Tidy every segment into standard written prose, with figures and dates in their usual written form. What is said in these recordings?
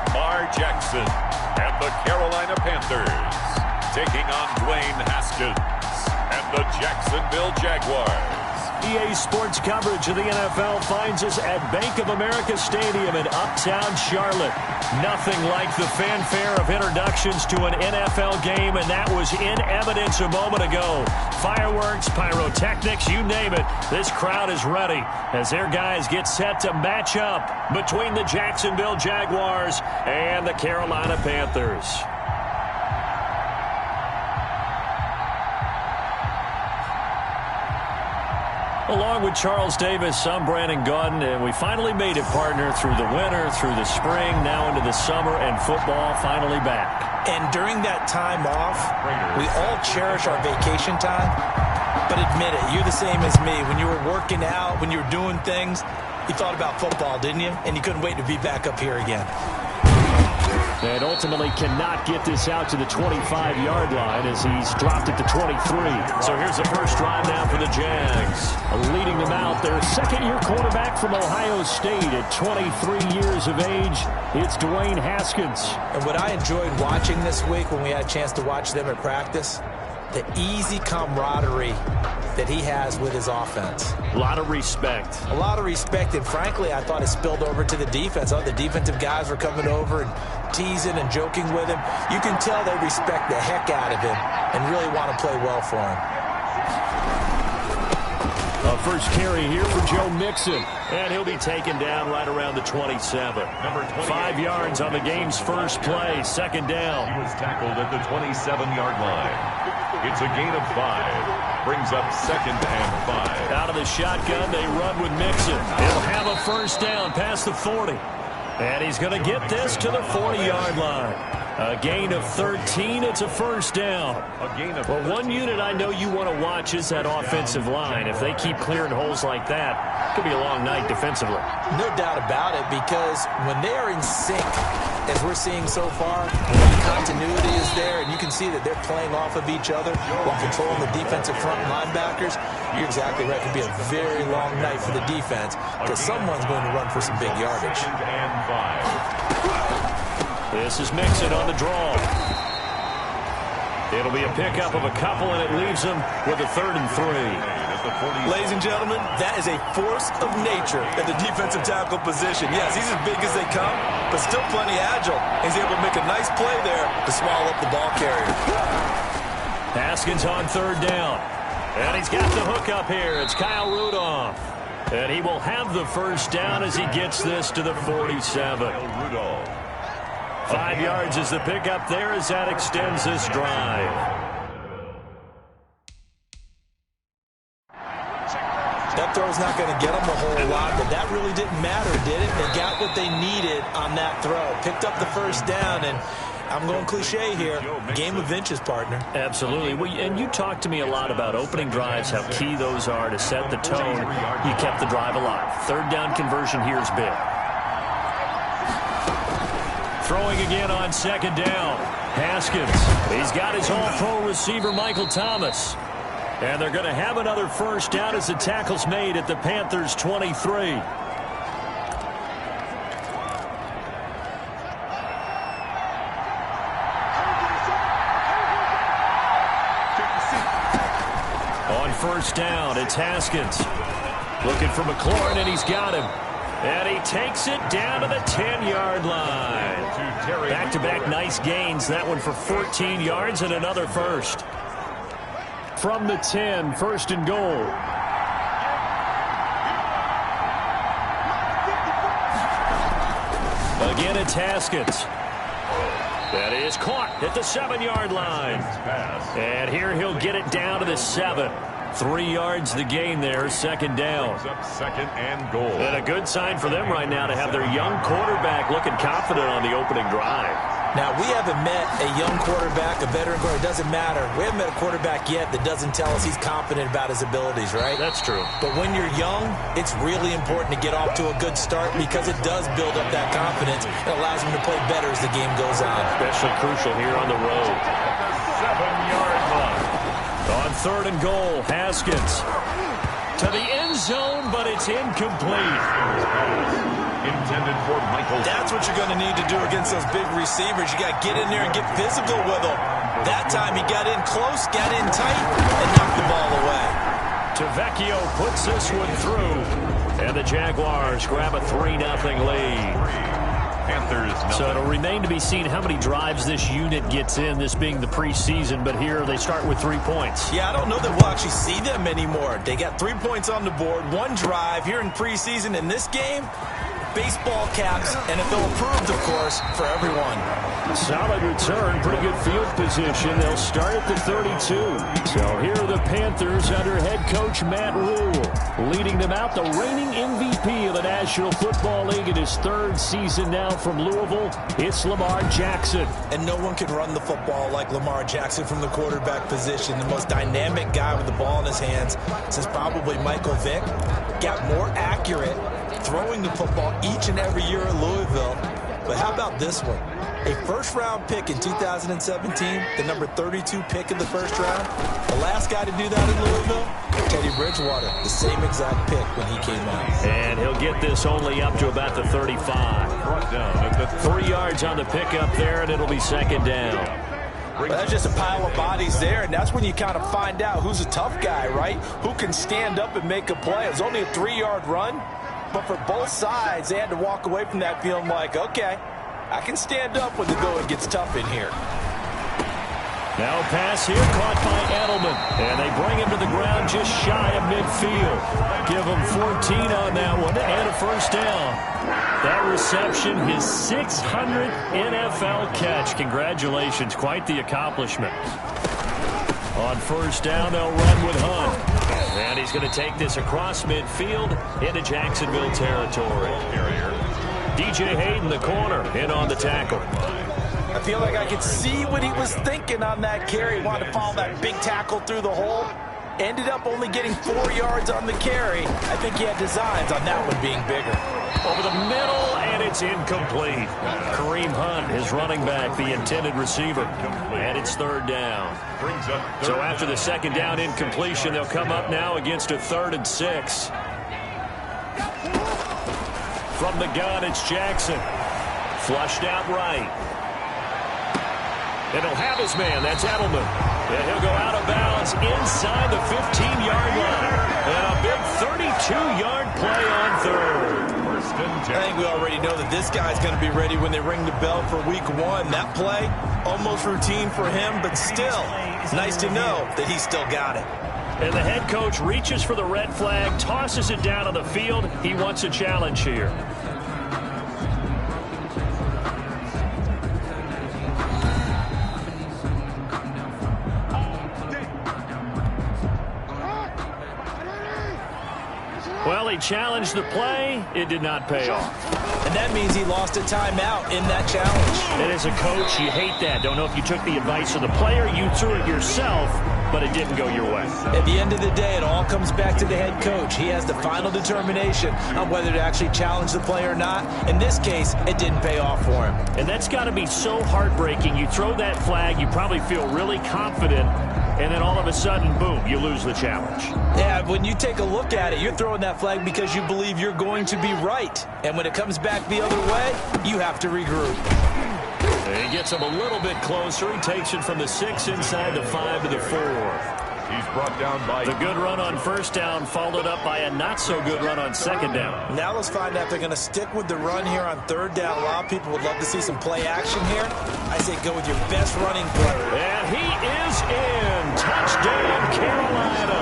Lamar Jackson and the Carolina Panthers taking on Dwayne Haskins and the Jacksonville Jaguars. EA Sports coverage of the NFL finds us at Bank of America Stadium in Uptown Charlotte. Nothing like the fanfare of introductions to an NFL game, and that was in evidence a moment ago. Fireworks, pyrotechnics, you name it. This crowd is ready as their guys get set to match up between the Jacksonville Jaguars and the Carolina Panthers. Along with Charles Davis, I'm Brandon Gaudin, and we finally made it, partner, through the winter, through the spring, now into the summer, and football finally back. And during that time off, we all cherish our vacation time. But admit it, you're the same as me. When you were working out, when you were doing things, you thought about football, didn't you? And you couldn't wait to be back up here again. And ultimately cannot get this out to the 25-yard line as he's dropped it to 23. So here's the first drive now for the Jags. Leading them out, their second-year quarterback from Ohio State at 23 years of age. It's Dwayne Haskins. And what I enjoyed watching this week when we had a chance to watch them at practice, the easy camaraderie that he has with his offense. A lot of respect. A lot of respect, and frankly, I thought it spilled over to the defense. All the defensive guys were coming over and teasing and joking with him. You can tell they respect the heck out of him and really want to play well for him. A first carry here for Joe Mixon, and he'll be taken down right around the 27. 5 yards on the game's first play, second down. He was tackled at the 27-yard line. It's a gain of 5. Brings up second and 5. Out of the shotgun, they run with Mixon. He'll have a first down past the 40. And he's going to get this to the 40-yard line. A gain of 13. It's a first down. Well, one unit I know you want to watch is that offensive line. If they keep clearing holes like that, it could be a long night defensively. No doubt about it, because when they are in sync, as we're seeing so far, the continuity is there, and you can see that they're playing off of each other while controlling the defensive front linebackers. You're exactly right. It could be a very long night for the defense because someone's going to run for some big yardage. This is Mixon on the draw. It'll be a pickup of a couple, and it leaves them with a 3rd and 3. Ladies and gentlemen, that is a force of nature at the defensive tackle position. Yes, he's as big as they come, but still plenty agile. He's able to make a nice play there to swallow up the ball carrier. Haskins on 3rd down. And he's got the hook up here. It's Kyle Rudolph. And he will have the first down as he gets this to the 47. 5 yards is the pickup there as that extends this drive. That throw's not going to get them a whole lot, but that really didn't matter, did it? They got what they needed on that throw. Picked up the first down, and I'm going cliche here, game of inches, partner. Absolutely. Well, and you talked to me a lot about opening drives, how key those are to set the tone. You kept the drive alive. 3rd down conversion here is big. Throwing again on 2nd down. Haskins. He's got his all-pro receiver, Michael Thomas. And they're going to have another first down as the tackle's made at the Panthers' 23. On 1st down, it's Haskins. Looking for McLaurin, and he's got him. And he takes it down to the 10-yard line. Back-to-back nice gains. That one for 14 yards and another first. From the 10, 1st and goal. Again, it's Haskins. That is caught at the 7-yard line. And here he'll get it down to the 7. 3 yards the gain there, 2nd down. Second and goal. And a good sign for them right now to have their young quarterback looking confident on the opening drive. Now, we haven't met a young quarterback, a veteran quarterback. It doesn't matter. We haven't met a quarterback yet that doesn't tell us he's confident about his abilities, right? That's true. But when you're young, it's really important to get off to a good start because it does build up that confidence. It allows him to play better as the game goes on. Especially crucial here on the road. 7-yard line. On 3rd and goal, Haskins to the end zone, but it's incomplete. intended for Michael. That's what you're going to need to do against those big receivers. You got to get in there and get physical with them. That time he got in close, got in tight, and knocked the ball away. Tavecchio puts this one through, and the Jaguars grab a 3-0 lead. Panthers, so it'll remain to be seen how many drives this unit gets in, this being the preseason, but here they start with 3 points. Yeah, I don't know that we'll actually see them anymore. They got 3 points on the board, 1 drive here in preseason. In this game, baseball caps, NFL approved, of course, for everyone. Solid return, pretty good field position. They'll start at the 32. So here are the Panthers under head coach Matt Rule. Leading them out, the reigning MVP of the National Football League in his 3rd season now from Louisville. It's Lamar Jackson. And no one can run the football like Lamar Jackson from the quarterback position. The most dynamic guy with the ball in his hands since probably Michael Vick. Got more accurate throwing the football each and every year at Louisville. But how about this one? A first-round pick in 2017, the number 32 pick in the first round. The last guy to do that in Louisville, Teddy Bridgewater, the same exact pick when he came out. And he'll get this only up to about the 35. Brought down at the 3 yards on the pickup there, and it'll be 2nd down. Well, that's just a pile of bodies there, and that's when you kind of find out who's a tough guy, right? Who can stand up and make a play. It was only a 3-yard run, but for both sides, they had to walk away from that feeling like, okay, I can stand up when the going gets tough in here. Now pass here caught by Edelman. And they bring him to the ground just shy of midfield. Give him 14 on that one and a first down. That reception, his 600th NFL catch. Congratulations, quite the accomplishment. On first down, they'll run with Hunt. And he's going to take this across midfield into Jacksonville territory. DJ Hayden, the corner, in on the tackle. I feel like I could see what he was thinking on that carry. Wanted to follow that big tackle through the hole. Ended up only getting 4 yards on the carry. I think he had designs on that one being bigger. Over the middle, and it's incomplete. Kareem Hunt, his running back, the intended receiver. And it's 3rd down. So after the 2nd down incompletion, they'll come up now against a 3rd and 6. From the gun, it's Jackson. Flushed out right. And he'll have his man. That's Edelman. And he'll go out of bounds inside the 15-yard line. And a big 32-yard play on 3rd. I think we already know that this guy's going to be ready when they ring the bell for week 1. That play, almost routine for him, but still, nice to know that he's still got it. And the head coach reaches for the red flag, tosses it down on the field. He wants a challenge here. Well, he challenged the play. It did not pay off. And that means he lost a timeout in that challenge. And as a coach, you hate that. Don't know if you took the advice of the player. You threw it yourself, but it didn't go your way. At the end of the day, it all comes back to the head coach. He has the final determination on whether to actually challenge the play or not. In this case, it didn't pay off for him. And that's got to be so heartbreaking. You throw that flag, you probably feel really confident, and then all of a sudden, boom, you lose the challenge. Yeah, when you take a look at it, you're throwing that flag because you believe you're going to be right. And when it comes back the other way, you have to regroup. And he gets him a little bit closer. He takes it from the 6 inside the 5 to the 4. He's brought down by the good run on first down, followed up by a not-so-good run on 2nd down. Now let's find out if they're going to stick with the run here on 3rd down. A lot of people would love to see some play action here. I say go with your best running play. And he is in. Touchdown, Carolina.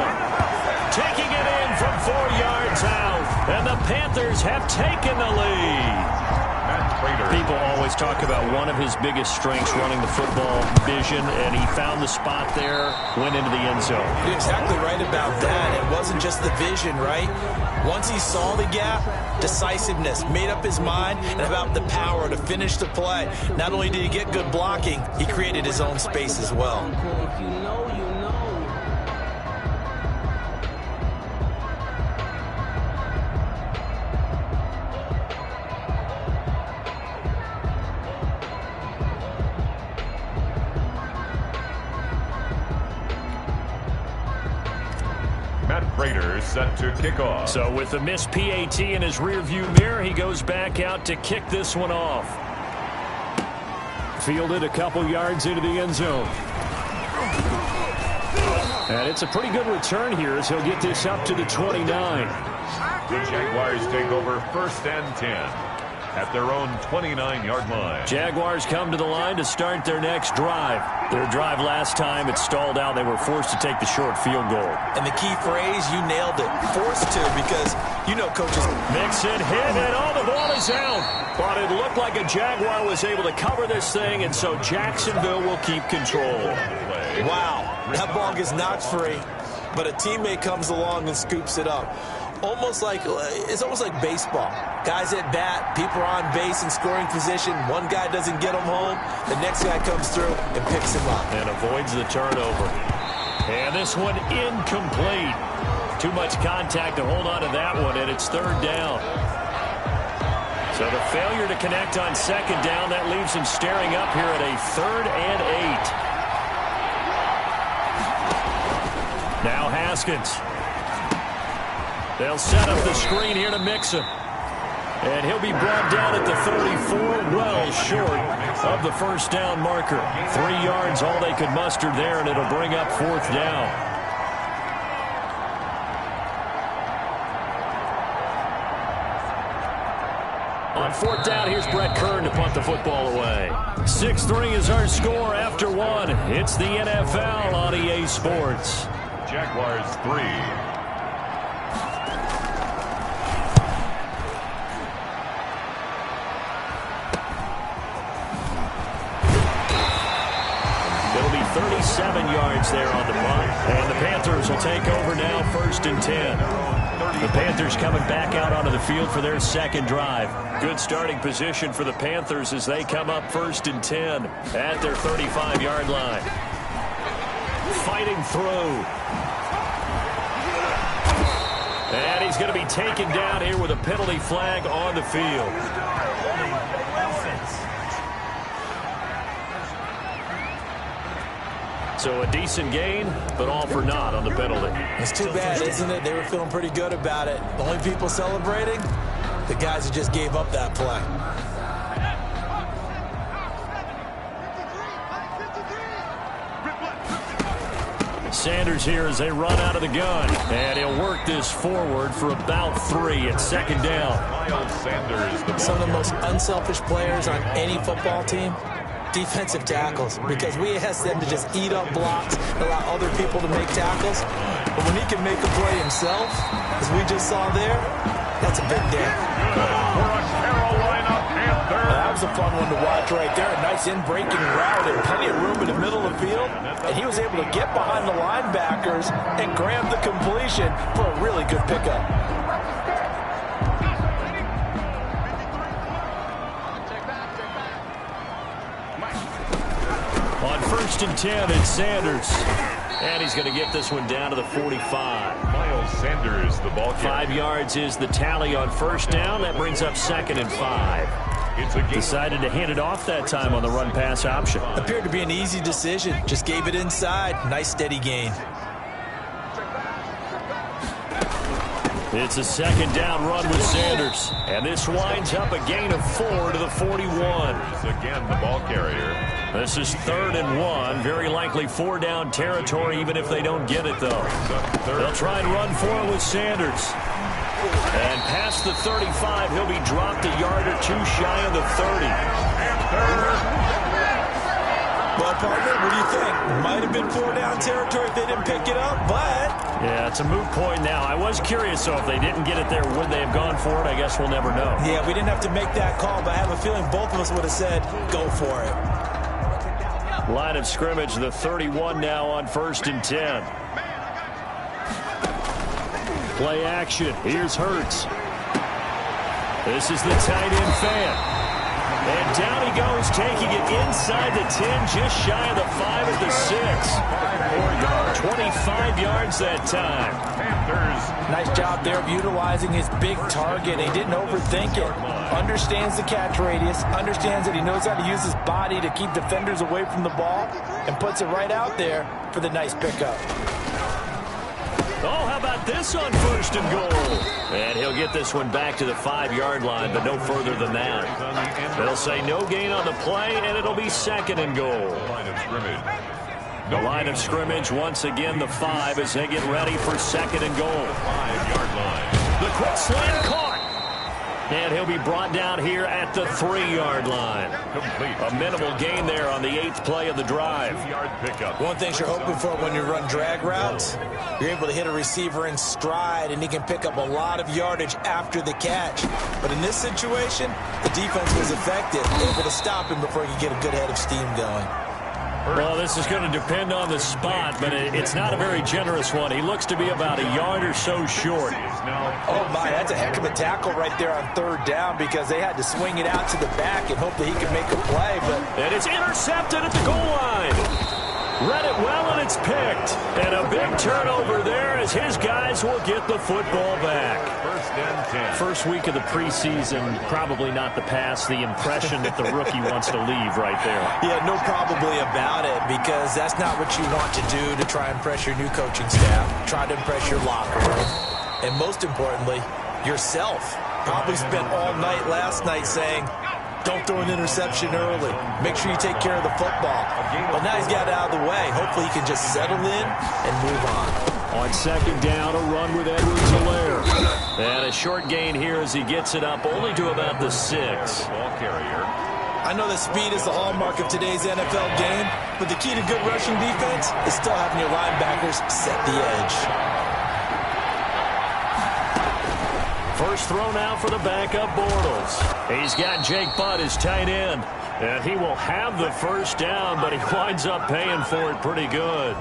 Taking it in from 4 yards out. And the Panthers have taken the lead. People always talk about one of his biggest strengths running the football, vision, and he found the spot there, went into the end zone. You're exactly right about that. It wasn't just the vision, right? Once he saw the gap, decisiveness, made up his mind, and about the power to finish the play. Not only did he get good blocking, he created his own space as well. Matt Prater set to kick off. So with the missed PAT in his rearview mirror, he goes back out to kick this one off. Fielded a couple yards into the end zone. And it's a pretty good return here as he'll get this up to the 29. The Jaguars take over 1st and 10 at their own 29-yard line. Jaguars come to the line to start their next drive. Their drive last time, it stalled out. They were forced to take the short field goal. And the key phrase, you nailed it, forced to, because you know coaches. Mixon hit, and the ball is out. But it looked like a Jaguar was able to cover this thing, and so Jacksonville will keep control. Wow, that ball gets knocked free, but a teammate comes along and scoops it up. It's almost like baseball. Guys at bat, people are on base in scoring position. One guy doesn't get them home. The next guy comes through and picks him up. And avoids the turnover. And this one incomplete. Too much contact to hold on to that one, and it's 3rd down. So the failure to connect on 2nd down, that leaves him staring up here at a 3rd and 8. Now Haskins. They'll set up the screen here to Mixon. And he'll be brought down at the 34, well short of the 1st down marker. 3 yards, all they could muster there, and it'll bring up 4th down. On 4th down, here's Brett Kern to punt the football away. 6-3 is our score after 1. It's the NFL on EA Sports. Jaguars 3. It'll be 37 yards there on the punt. And the Panthers will take over now, 1st and 10. The Panthers coming back out onto the field for their 2nd drive. Good starting position for the Panthers as they come up 1st and 10 at their 35-yard line. Fighting through. And he's going to be taken down here with a penalty flag on the field. So a decent gain, but all for naught on the penalty. It's too bad, isn't it? They were feeling pretty good about it. The only people celebrating, the guys who just gave up that play. Sanders here as they run out of the gun. And he'll work this forward for about 3 at 2nd down. Miles Sanders, Some of the most unselfish players on any football team, defensive tackles, because we ask them to just eat up blocks, allow other people to make tackles. But when he can make a play himself, as we just saw there, that's a big day. for a Carolina Panther. That was a fun one to watch right there. A nice in-breaking route and plenty of room in the middle of the field. And he was able to get behind the linebackers and grab the completion for a really good pickup. On 1st and 10, it's Sanders. And he's going to get this one down to the 45. Miles Sanders, the ball carrier. 5 yards is the tally on 1st down. That brings up 2nd and 5. It's a game. Decided to hand it off that time on the run-pass option. Appeared to be an easy decision. Just gave it inside. Nice steady gain. It's a 2nd down run with Sanders. And this winds up a gain of 4 to the 41. Again, the ball carrier. This is 3rd and 1. Very likely 4 down territory, even if they don't get it, though. They'll try and run for it with Sanders. And past the 35, he'll be dropped a yard or 2 shy of the 30. Well, partner, what do you think? Might have been 4 down territory if they didn't pick it up, but... Yeah, it's a moot point now. I was curious, so if they didn't get it there, would they have gone for it? I guess we'll never know. Yeah, we didn't have to make that call, but I have a feeling both of us would have said, go for it. Line of scrimmage, the 31 now on 1st and 10. Play action. Here's Hurts. This is the tight end fan. And down he goes, taking it inside the 10, just shy of the 5 at the 6. 25 yards that time. Nice job there of utilizing his big target. He didn't overthink it. Understands the catch radius. Understands that he knows how to use his body to keep defenders away from the ball. And puts it right out there for the nice pickup. Oh, how about about this on 1st and goal? And he'll get this one back to the 5-yard line, but no further than that. They'll say no gain on the play, and it'll be 2nd and goal. The line of scrimmage, once again, the 5 as they get ready for 2nd and goal. 5-yard line. The quick slant caught. And he'll be brought down here at the 3-yard line. Complete. A minimal gain there on the 8th play of the drive. 2-yard pickup. One thing you're hoping for when you run drag routes, you're able to hit a receiver in stride, and he can pick up a lot of yardage after the catch. But in this situation, the defense was effective, able to stop him before he could get a good head of steam going. Well, this is going to depend on the spot, but it's not a very generous one. He looks to be about a yard or so short. Oh, my, that's a heck of a tackle right there on 3rd down because they had to swing it out to the back and hope that he could make a play. And it's intercepted at the goal line. Read it well, and it's picked. And a big turnover there as his guys will get the football back. 1st and 10. First week of the preseason, probably not the pass, the impression that the rookie wants to leave right there. Yeah, no probably about it because that's not what you want to do to try and impress your new coaching staff, try to impress your locker room, and most importantly, yourself. Probably spent all night last night saying, don't throw an interception early. Make sure you take care of the football. But now he's got it out of the way. Hopefully he can just settle in and move on. On 2nd down, a run with Edwards-Helaire. And a short gain here as he gets it up only to about the 6. Ball carrier. I know that speed is the hallmark of today's NFL game, but the key to good rushing defense is still having your linebackers set the edge. First throw now for the backup Bortles. He's got Jake Butt as tight end. And he will have the 1st down, but he winds up paying for it pretty good.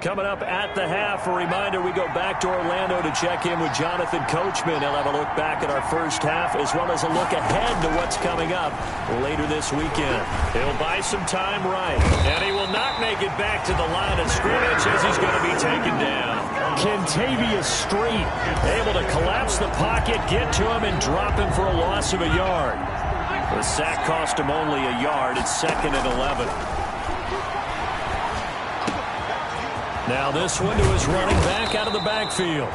Coming up at the half, a reminder, we go back to Orlando to check in with Jonathan Coachman. He'll have a look back at our first half as well as a look ahead to what's coming up later this weekend. He'll buy some time right, and he will not make it back to the line of scrimmage as he's going to be taken down. Kentavious Street able to collapse the pocket, get to him, and drop him for a loss of a yard. The sack cost him only a yard. It's 2nd and 11. Now this one to his running back out of the backfield.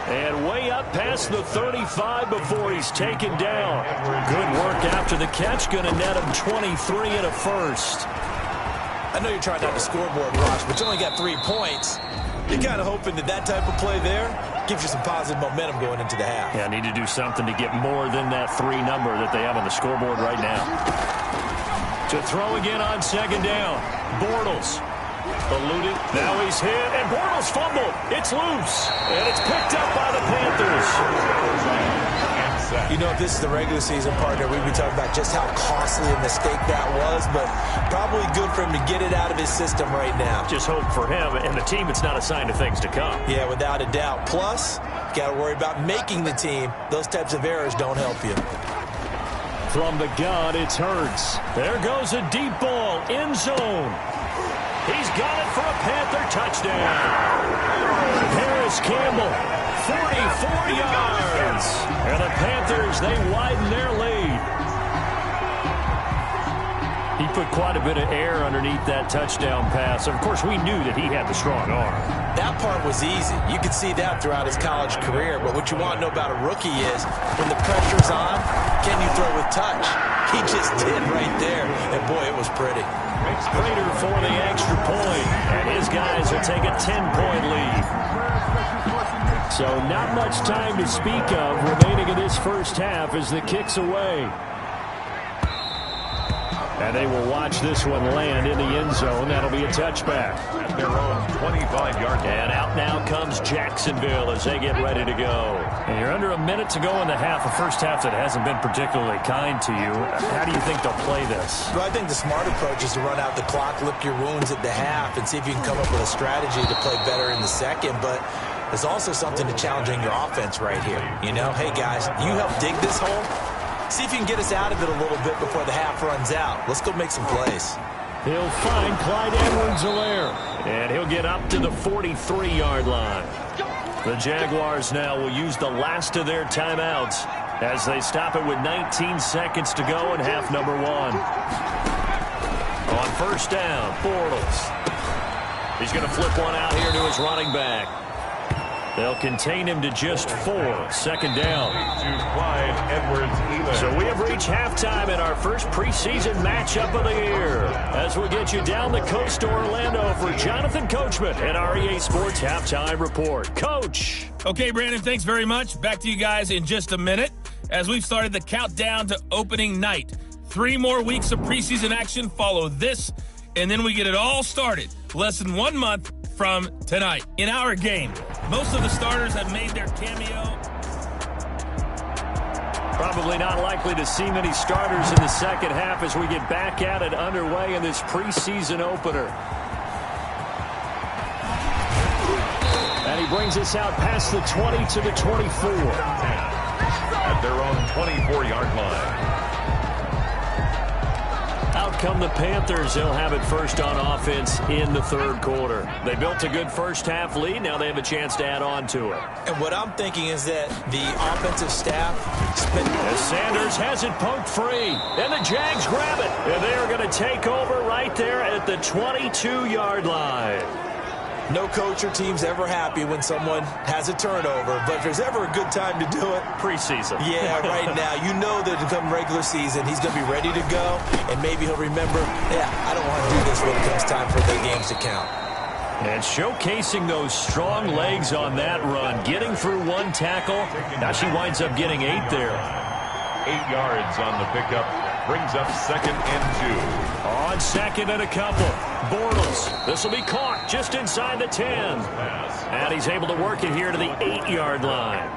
And way up past the 35 before he's taken down. Good work after the catch. Going to net him 23 and a 1st. I know you're trying not to scoreboard watch, but you only got 3 points. You're kind of hoping that type of play there gives you some positive momentum going into the half. Yeah, need to do something to get more than that 3 number that they have on the scoreboard right now. To throw again on 2nd down. Bortles. Eluded. Now he's hit, and Bortles fumbled. It's loose, and it's picked up by the Panthers. You know, if this is the regular season, partner, we'd be talking about just how costly a mistake that was, but probably good for him to get it out of his system right now. Just hope for him and the team it's not a sign of things to come. Yeah, without a doubt. Plus, you got to worry about making the team. Those types of errors don't help you. From the gun, it's Hurts. There goes a deep ball, end zone. He's got it for a Panther touchdown. Harris Campbell, 44 yards. And the Panthers, they widen their lead. He put quite a bit of air underneath that touchdown pass. Of course, we knew that he had the strong arm. That part was easy. You could see that throughout his college career. But what you want to know about a rookie is when the pressure's on, can you throw with touch? He just did right there. And, boy, it was pretty. Prater for the extra point, and his guys will take a 10-point lead. So not much time to speak of remaining in this first half as the kick's away. And they will watch this one land in the end zone. That'll be a touchback. At their own 25-yard line. And out now comes Jacksonville as they get ready to go. And you're under a minute to go in the half, a first half that hasn't been particularly kind to you. How do you think they'll play this? Well, I think the smart approach is to run out the clock, lick your wounds at the half, and see if you can come up with a strategy to play better in the second. But there's also something to challenging your offense right here. You know, hey, guys, you help dig this hole. See if you can get us out of it a little bit before the half runs out. Let's go make some plays. He'll find Clyde Edwards-Helaire, and he'll get up to the 43-yard line. The Jaguars now will use the last of their timeouts as they stop it with 19 seconds to go in half number 1. On first down, Bortles. He's going to flip one out here to his running back. They'll contain him to just 4. Second down. So we have reached halftime in our first preseason matchup of the year. As we get you down the coast to Orlando for Jonathan Coachman at our EA Sports Halftime Report. Coach. Okay, Brandon, thanks very much. Back to you guys in just a minute as we've started the countdown to opening night. 3 more weeks of preseason action follow this, and then we get it all started less than 1 month from tonight. In our game, most of the starters have made their cameo. Probably not likely to see many starters in the second half as we get back at it underway in this preseason opener. And he brings us out past the 20 to the 24. At their own 24-yard line. Out come the Panthers. They'll have it first on offense in the third quarter. They built a good first-half lead. Now they have a chance to add on to it. And what I'm thinking is that the offensive staff... As Sanders has it poked free. And the Jags grab it. And they are going to take over right there at the 22-yard line. No coach or team's ever happy when someone has a turnover, but if there's ever a good time to do it, preseason. Yeah, right now. You know that come regular season, he's going to be ready to go, and maybe he'll remember, I don't want to do this when it comes time for the games to count. And showcasing those strong legs on that run, getting through 1 tackle. Now she winds up getting 8 there. 8 yards on the pickup. Brings up 2nd and 2. On 2nd and a couple. Bortles. This will be caught just inside the 10. And he's able to work it here to the 8-yard line.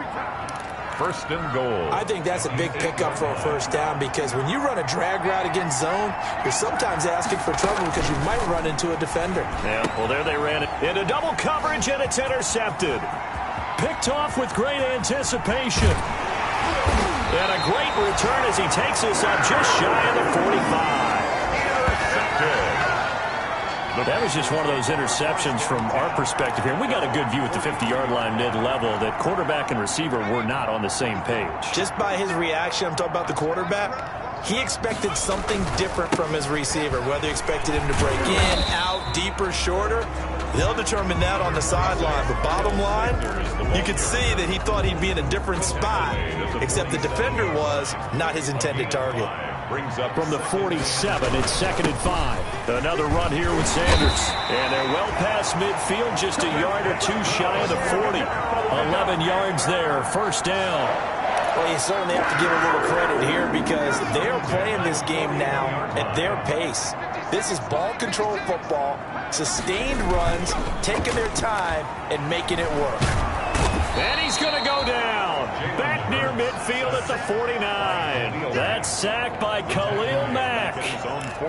1st and goal. I think that's a big pickup for a first down because when you run a drag route against zone, you're sometimes asking for trouble because you might run into a defender. Yeah, well, there they ran it into double coverage, and it's intercepted. Picked off with great anticipation. And a great return as he takes us up just shy of the 45. That was just one of those interceptions from our perspective here. We got a good view at the 50-yard line mid-level that quarterback and receiver were not on the same page. Just by his reaction, I'm talking about the quarterback, he expected something different from his receiver, whether he expected him to break in, out, deeper, shorter. They'll determine that on the sideline. But bottom line, you could see that he thought he'd be in a different spot, except the defender was not his intended target. From the 47, it's 2nd and 5. Another run here with Sanders. And they're well past midfield, just a yard or 2 shy of the 40. 11 yards there, first down. Well, you certainly have to give a little credit here because they're playing this game now at their pace. This is ball control football, sustained runs, taking their time, and making it work. And he's going to go down. Back near midfield at the 49. That's sacked by Khalil Mack.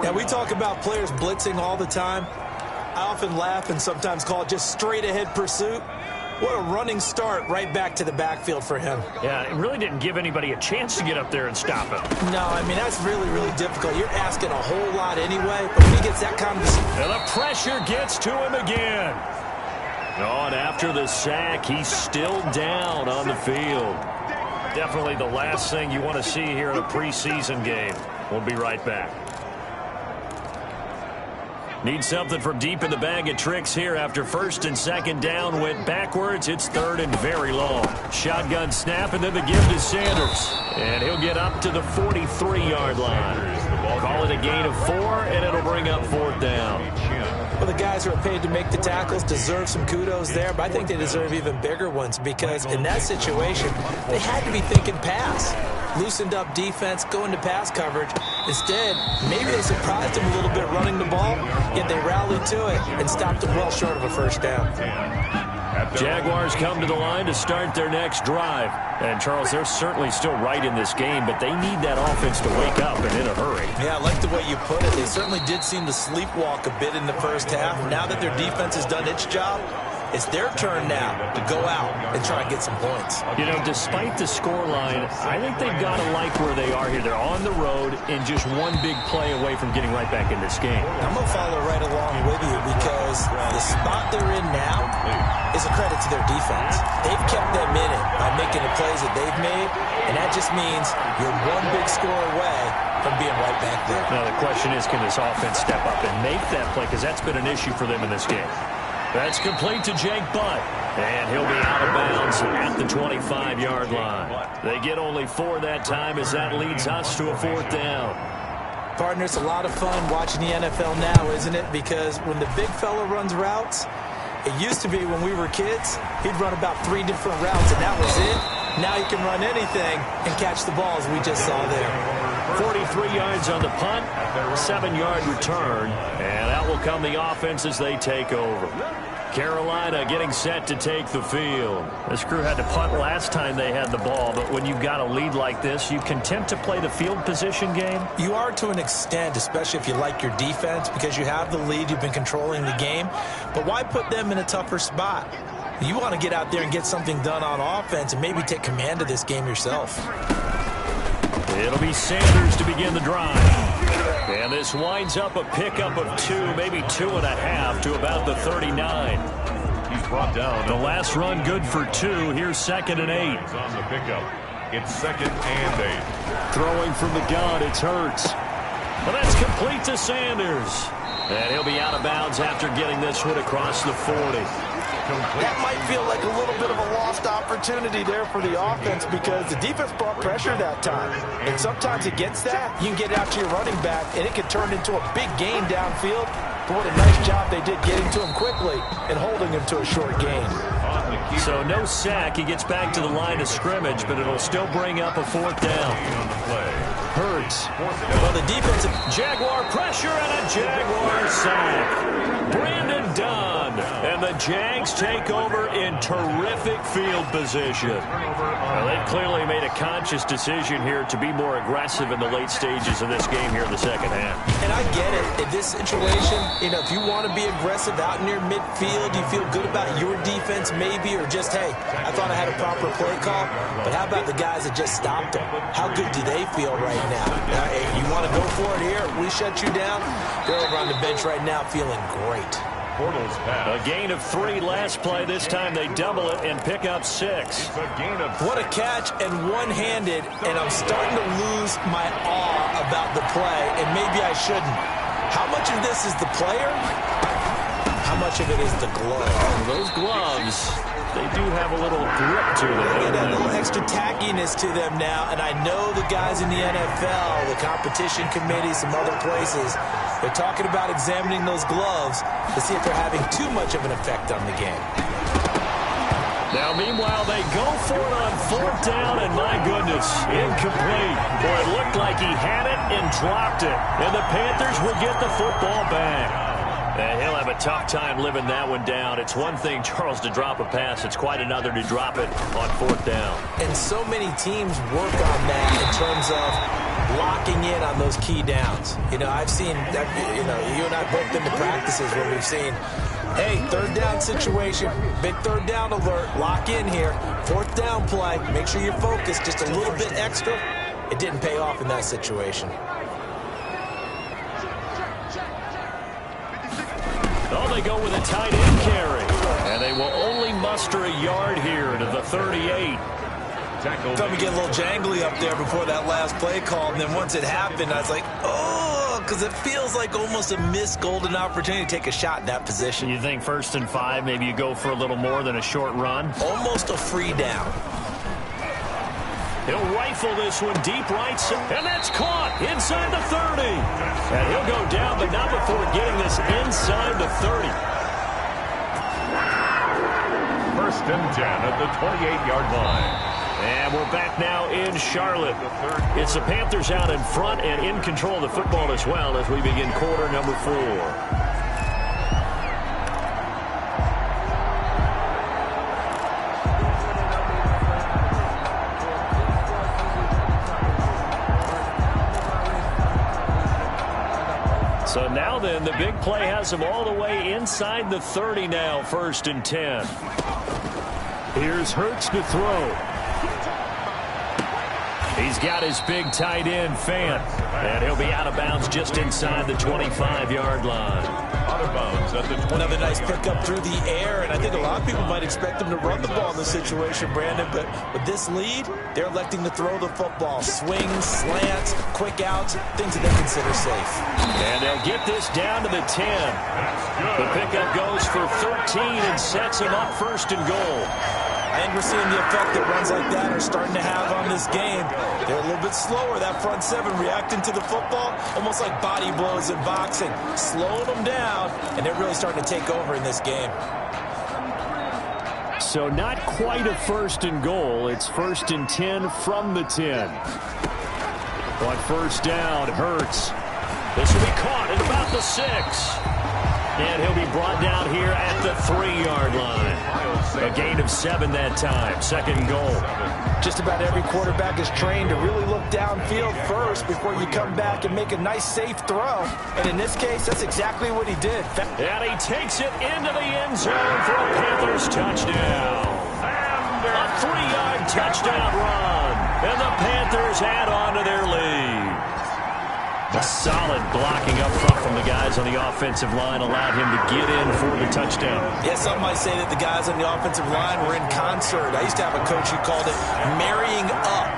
Now, we talk about players blitzing all the time. I often laugh and sometimes call it just straight-ahead pursuit. What a running start right back to the backfield for him. Yeah, it really didn't give anybody a chance to get up there and stop him. No, I mean, that's really, really difficult. You're asking a whole lot anyway, but when he gets that kind of... And the pressure gets to him again. Oh, and after the sack, he's still down on the field. Definitely the last thing you want to see here in a preseason game. We'll be right back. Need something from deep in the bag of tricks here after 1st and 2nd down went backwards. It's 3rd and very long. Shotgun snap and then the give to Sanders. And he'll get up to the 43-yard line. Call it a gain of 4, and it'll bring up 4th down. Well, the guys who are paid to make the tackles deserve some kudos there, but I think they deserve even bigger ones because in that situation, they had to be thinking pass. Loosened up defense, going to pass coverage. Instead, maybe they surprised him a little bit running the ball, yet they rallied to it and stopped him well short of a first down. Jaguars come to the line to start their next drive. And, Charles, they're certainly still right in this game, but they need that offense to wake up and in a hurry. Yeah, I like the way you put it. They certainly did seem to sleepwalk a bit in the first half. Now that their defense has done its job, it's their turn now to go out and try and get some points. You know, despite the scoreline, I think they've got to like where they are here. They're on the road and just one big play away from getting right back in this game. I'm going to follow right along with you because the spot they're in now is a credit to their defense. They've kept them in it by making the plays that they've made, and that just means you're one big score away from being right back there. Now the question is, can this offense step up and make that play? Because that's been an issue for them in this game. That's complete to Jake Butt. And he'll be out of bounds at the 25-yard line. They get only 4 that time as that leads us to a 4th down. Partner, it's a lot of fun watching the NFL now, isn't it? Because when the big fella runs routes, it used to be when we were kids, he'd run about 3 different routes, and that was it. Now he can run anything and catch the ball, as we just saw there. 43 yards on the punt, 7-yard return, and out will come the offense as they take over. Carolina getting set to take the field. This crew had to punt last time they had the ball, but when you've got a lead like this, you content to play the field position game? You are to an extent, especially if you like your defense, because you have the lead, you've been controlling the game. But why put them in a tougher spot? You want to get out there and get something done on offense and maybe take command of this game yourself. It'll be Sanders to begin the drive. And this winds up a pickup of 2, maybe 2.5 to about the 39. He's brought down. The last run good for 2. Here's 2nd and 8. On the pickup. It's 2nd and 8. Throwing from the gun, it's Hurts. Well, that's complete to Sanders. And he'll be out of bounds after getting this one across the 40. That might feel like a little bit of a lost opportunity there for the offense because the defense brought pressure that time. And sometimes against that, you can get out to your running back, and it can turn into a big gain downfield. But what a nice job they did getting to him quickly and holding him to a short gain. So no sack. He gets back to the line of scrimmage, but it'll still bring up a 4th down. Hurts. Well, the defensive Jaguar pressure and a Jaguar sack. Brandon Dunn. And the Jags take over in terrific field position. Well, they've clearly made a conscious decision here to be more aggressive in the late stages of this game here in the second half. And I get it. In this situation, if you want to be aggressive out near midfield, you feel good about your defense maybe, or just, hey, I thought I had a proper play call. But how about the guys that just stopped them? How good do they feel right now? Hey, you want to go for it here? We shut you down? They're over on the bench right now feeling great. A gain of 3 last play. This time they double it and pick up 6. What a catch and one-handed, and I'm starting to lose my awe about the play, and maybe I shouldn't. How much of this is the player? How much of it is the glove? Those gloves, they do have a little grip to them. They got a little extra tackiness to them now, and I know the guys in the NFL, the competition committee, some other places, they're talking about examining those gloves to see if they're having too much of an effect on the game. Now, meanwhile, they go for it on 4th down, and my goodness, incomplete. Boy, it looked like he had it and dropped it, and the Panthers will get the football back. And he'll have a tough time living that one down. It's one thing, Charles, to drop a pass. It's quite another to drop it on 4th down. And so many teams work on that in terms of locking in on those key downs. I've seen, you and I both been to practices where we've seen, hey, 3rd down situation, big 3rd down alert, lock in here, 4th down play, make sure you're focused just a little bit extra. It didn't pay off in that situation. Oh, they go with a tight end carry. And they will only muster a yard here to the 38. Thought we get a little jangly up there before that last play call, and then once it happened, I was like, oh, because it feels like almost a missed golden opportunity to take a shot in that position. You think 1st and 5, maybe you go for a little more than a short run? Almost a free down. He'll rifle this one deep right, and that's caught inside the 30. And he'll go down, but not before getting this inside the 30. 1st and 10 at the 28-yard line. And we're back now in Charlotte. It's the Panthers out in front and in control of the football as well as we begin quarter number 4. So now then, the big play has him all the way inside the 30 now, 1st and 10. Here's Hurts to throw. He's got his big tight end, Fant, and he'll be out of bounds just inside the 25-yard line. out of bounds at the 20. Another nice pickup through the air, and I think a lot of people might expect them to run the ball in this situation, Brandon, but with this lead, they're electing to throw the football. Swings, slants, quick outs, things that they consider safe. And they'll get this down to the 10. The pickup goes for 13 and sets him up first and goal. I think we're seeing the effect that runs like that are starting to have on this game. They're a little bit slower, that front seven, reacting to the football, almost like body blows in boxing, slowing them down, and they're really starting to take over in this game. So not quite a first and goal. It's first and 10 from the 10. On first down, Hurts. This will be caught at about the 6. And he'll be brought down here at the 3-yard line. A gain of 7 that time. Second and goal. Just about every quarterback is trained to really look downfield first before you come back and make a nice, safe throw. And in this case, that's exactly what he did. And he takes it into the end zone for a Panthers touchdown. A 3-yard touchdown run. And the Panthers add on to their lead. A solid blocking up front from the guys on the offensive line allowed him to get in for the touchdown. Yeah, some might say that the guys on the offensive line were in concert. I used to have a coach who called it marrying up,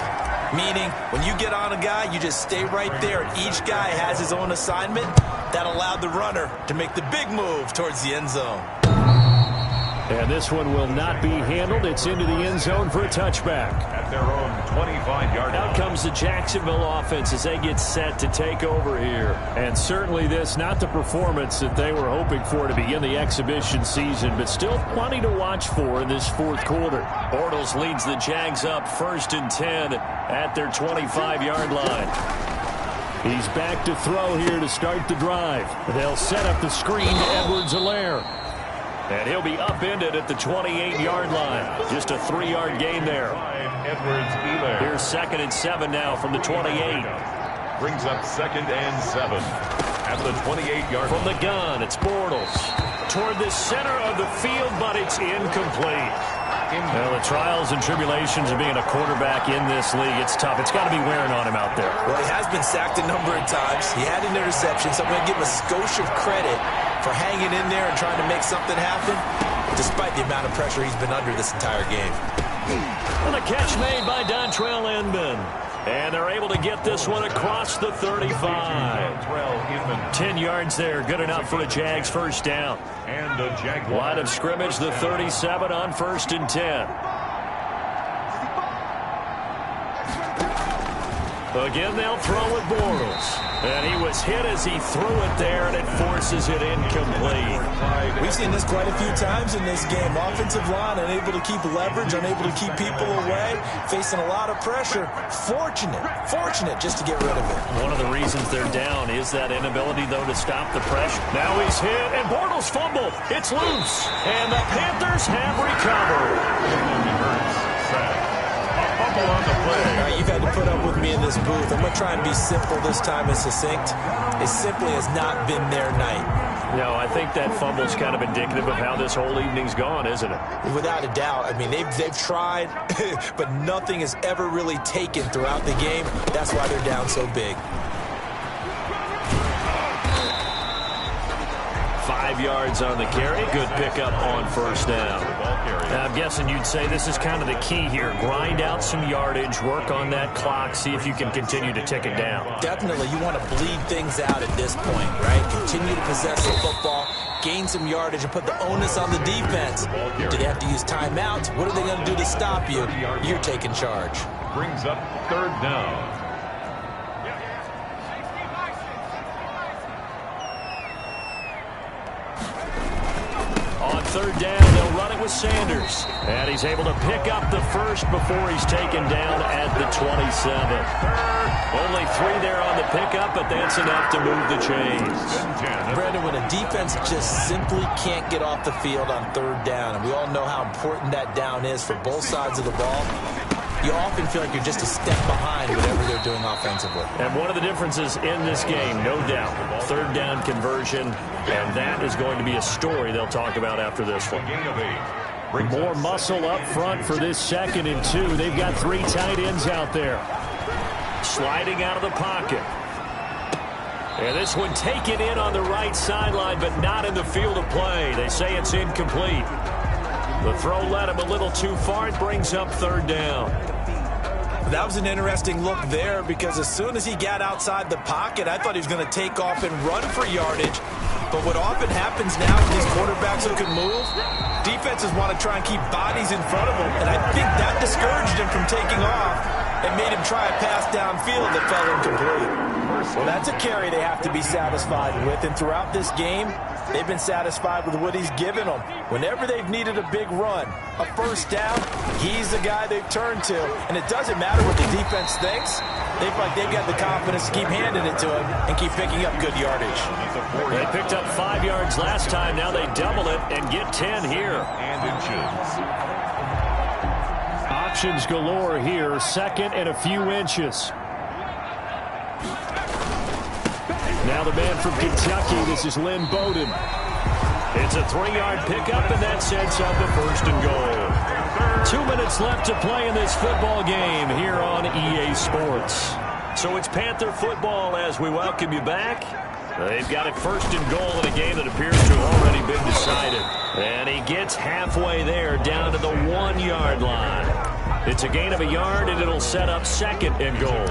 meaning when you get on a guy, you just stay right there. Each guy has his own assignment. That allowed the runner to make the big move towards the end zone. And this one will not be handled. It's into the end zone for a touchback. At their own 25-yard line. Out comes the Jacksonville offense as they get set to take over here. And certainly this, not the performance that they were hoping for to begin the exhibition season, but still plenty to watch for in this fourth quarter. Bortles leads the Jags up first and 10 at their 25-yard line. He's back to throw here to start the drive. They'll set up the screen to Edwards-Helaire. And he'll be upended at the 28-yard line. Just a 3-yard gain there. Edwards-Helaire. Here's second and 7 now from the 28. Brings up second and 7 at the 28-yard line. From the gun, it's Bortles. Toward the center of the field, but it's incomplete. Well, the trials and tribulations of being a quarterback in this league, it's tough. It's got to be wearing on him out there. Well, he has been sacked a number of times. He had an interception, so I'm going to give him a skosh of credit for hanging in there and trying to make something happen, despite the amount of pressure he's been under this entire game. And a catch made by Dontrell Inman. And they're able to get this one across the 35. 10 yards there, good enough for a Jags first down. And the Jaguars. Line of scrimmage, the 37 on first and 10. Again, they'll throw with Bortles. And he was hit as he threw it there, and it forces it incomplete. We've seen this quite a few times in this game. Offensive line unable to keep leverage, unable to keep people away, facing a lot of pressure. Fortunate just to get rid of it. One of the reasons they're down is that inability, though, to stop the pressure. Now he's hit, and Bortles fumbled. It's loose, and the Panthers have recovered. On the play. All right, you've had to put up with me in this booth. I'm going to try and be simple this time and succinct. It simply has not been their night. No, I think that fumble's kind of indicative of how this whole evening's gone, isn't it? Without a doubt. I mean, they've tried, but nothing has ever really taken throughout the game. That's why they're down so big. 5 yards on the carry. Good pickup on first down. Now, I'm guessing you'd say this is kind of the key here. Grind out some yardage, work on that clock, see if you can continue to tick it down. Definitely, you want to bleed things out at this point, right? Continue to possess the football, gain some yardage, and put the onus on the defense. Do they have to use timeouts? What are they going to do to stop you? You're taking charge. Brings up third down. Third down, they'll run it with Sanders. And he's able to pick up the first before he's taken down at the 27. Only 3 there on the pickup, but that's enough to move the chains. Brandon, when a defense just simply can't get off the field on third down, and we all know how important that down is for both sides of the ball, you often feel like you're just a step behind whatever they're doing offensively. And one of the differences in this game, no doubt, third down conversion, and that is going to be a story they'll talk about after this one. More muscle up front for this second and 2. They've got 3 tight ends out there. Sliding out of the pocket. And this one taken in on the right sideline, but not in the field of play. They say it's incomplete. The throw led him a little too far. It brings up third down. That was an interesting look there because as soon as he got outside the pocket, I thought he was going to take off and run for yardage. But what often happens now with these quarterbacks who can move, defenses want to try and keep bodies in front of them. And I think that discouraged him from taking off and made him try a pass downfield that fell incomplete. Well, that's a carry they have to be satisfied with. And throughout this game, they've been satisfied with what he's given them. Whenever they've needed a big run, a first down, he's the guy they've turned to. And it doesn't matter what the defense thinks. They feel like they've got the confidence to keep handing it to him and keep picking up good yardage. They picked up 5 yards last time. Now they double it and get 10 here. Options galore here. Second and a few inches. Now the man from Kentucky, this is Lynn Bowden. It's a 3-yard pickup, and that sets up a first and goal. 2 minutes left to play in this football game here on EA Sports. So it's Panther football as we welcome you back. They've got it first and goal in a game that appears to have already been decided. And he gets halfway there down to the 1-yard line. It's a gain of a yard, and it'll set up second and goal.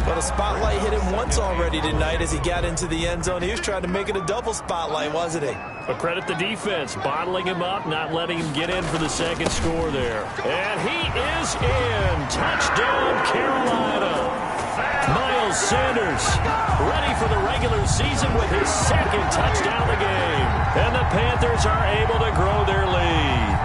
But a spotlight hit him once already tonight as he got into the end zone. He was trying to make it a double spotlight, wasn't he? But credit the defense, bottling him up, not letting him get in for the second score there. And he is in. Touchdown, Carolina. Miles Sanders ready for the regular season with his second touchdown of the game. And the Panthers are able to grow their lead.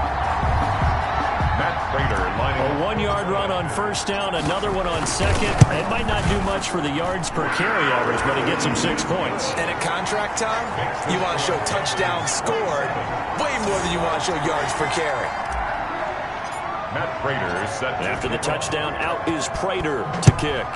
A 1-yard run on first down, another one on second. It might not do much for the yards per carry average, but it gets him 6 points. And at contract time, you want to show touchdowns scored way more than you want to show yards per carry. Matt Prater is set. After the touchdown, out is Prater to kick.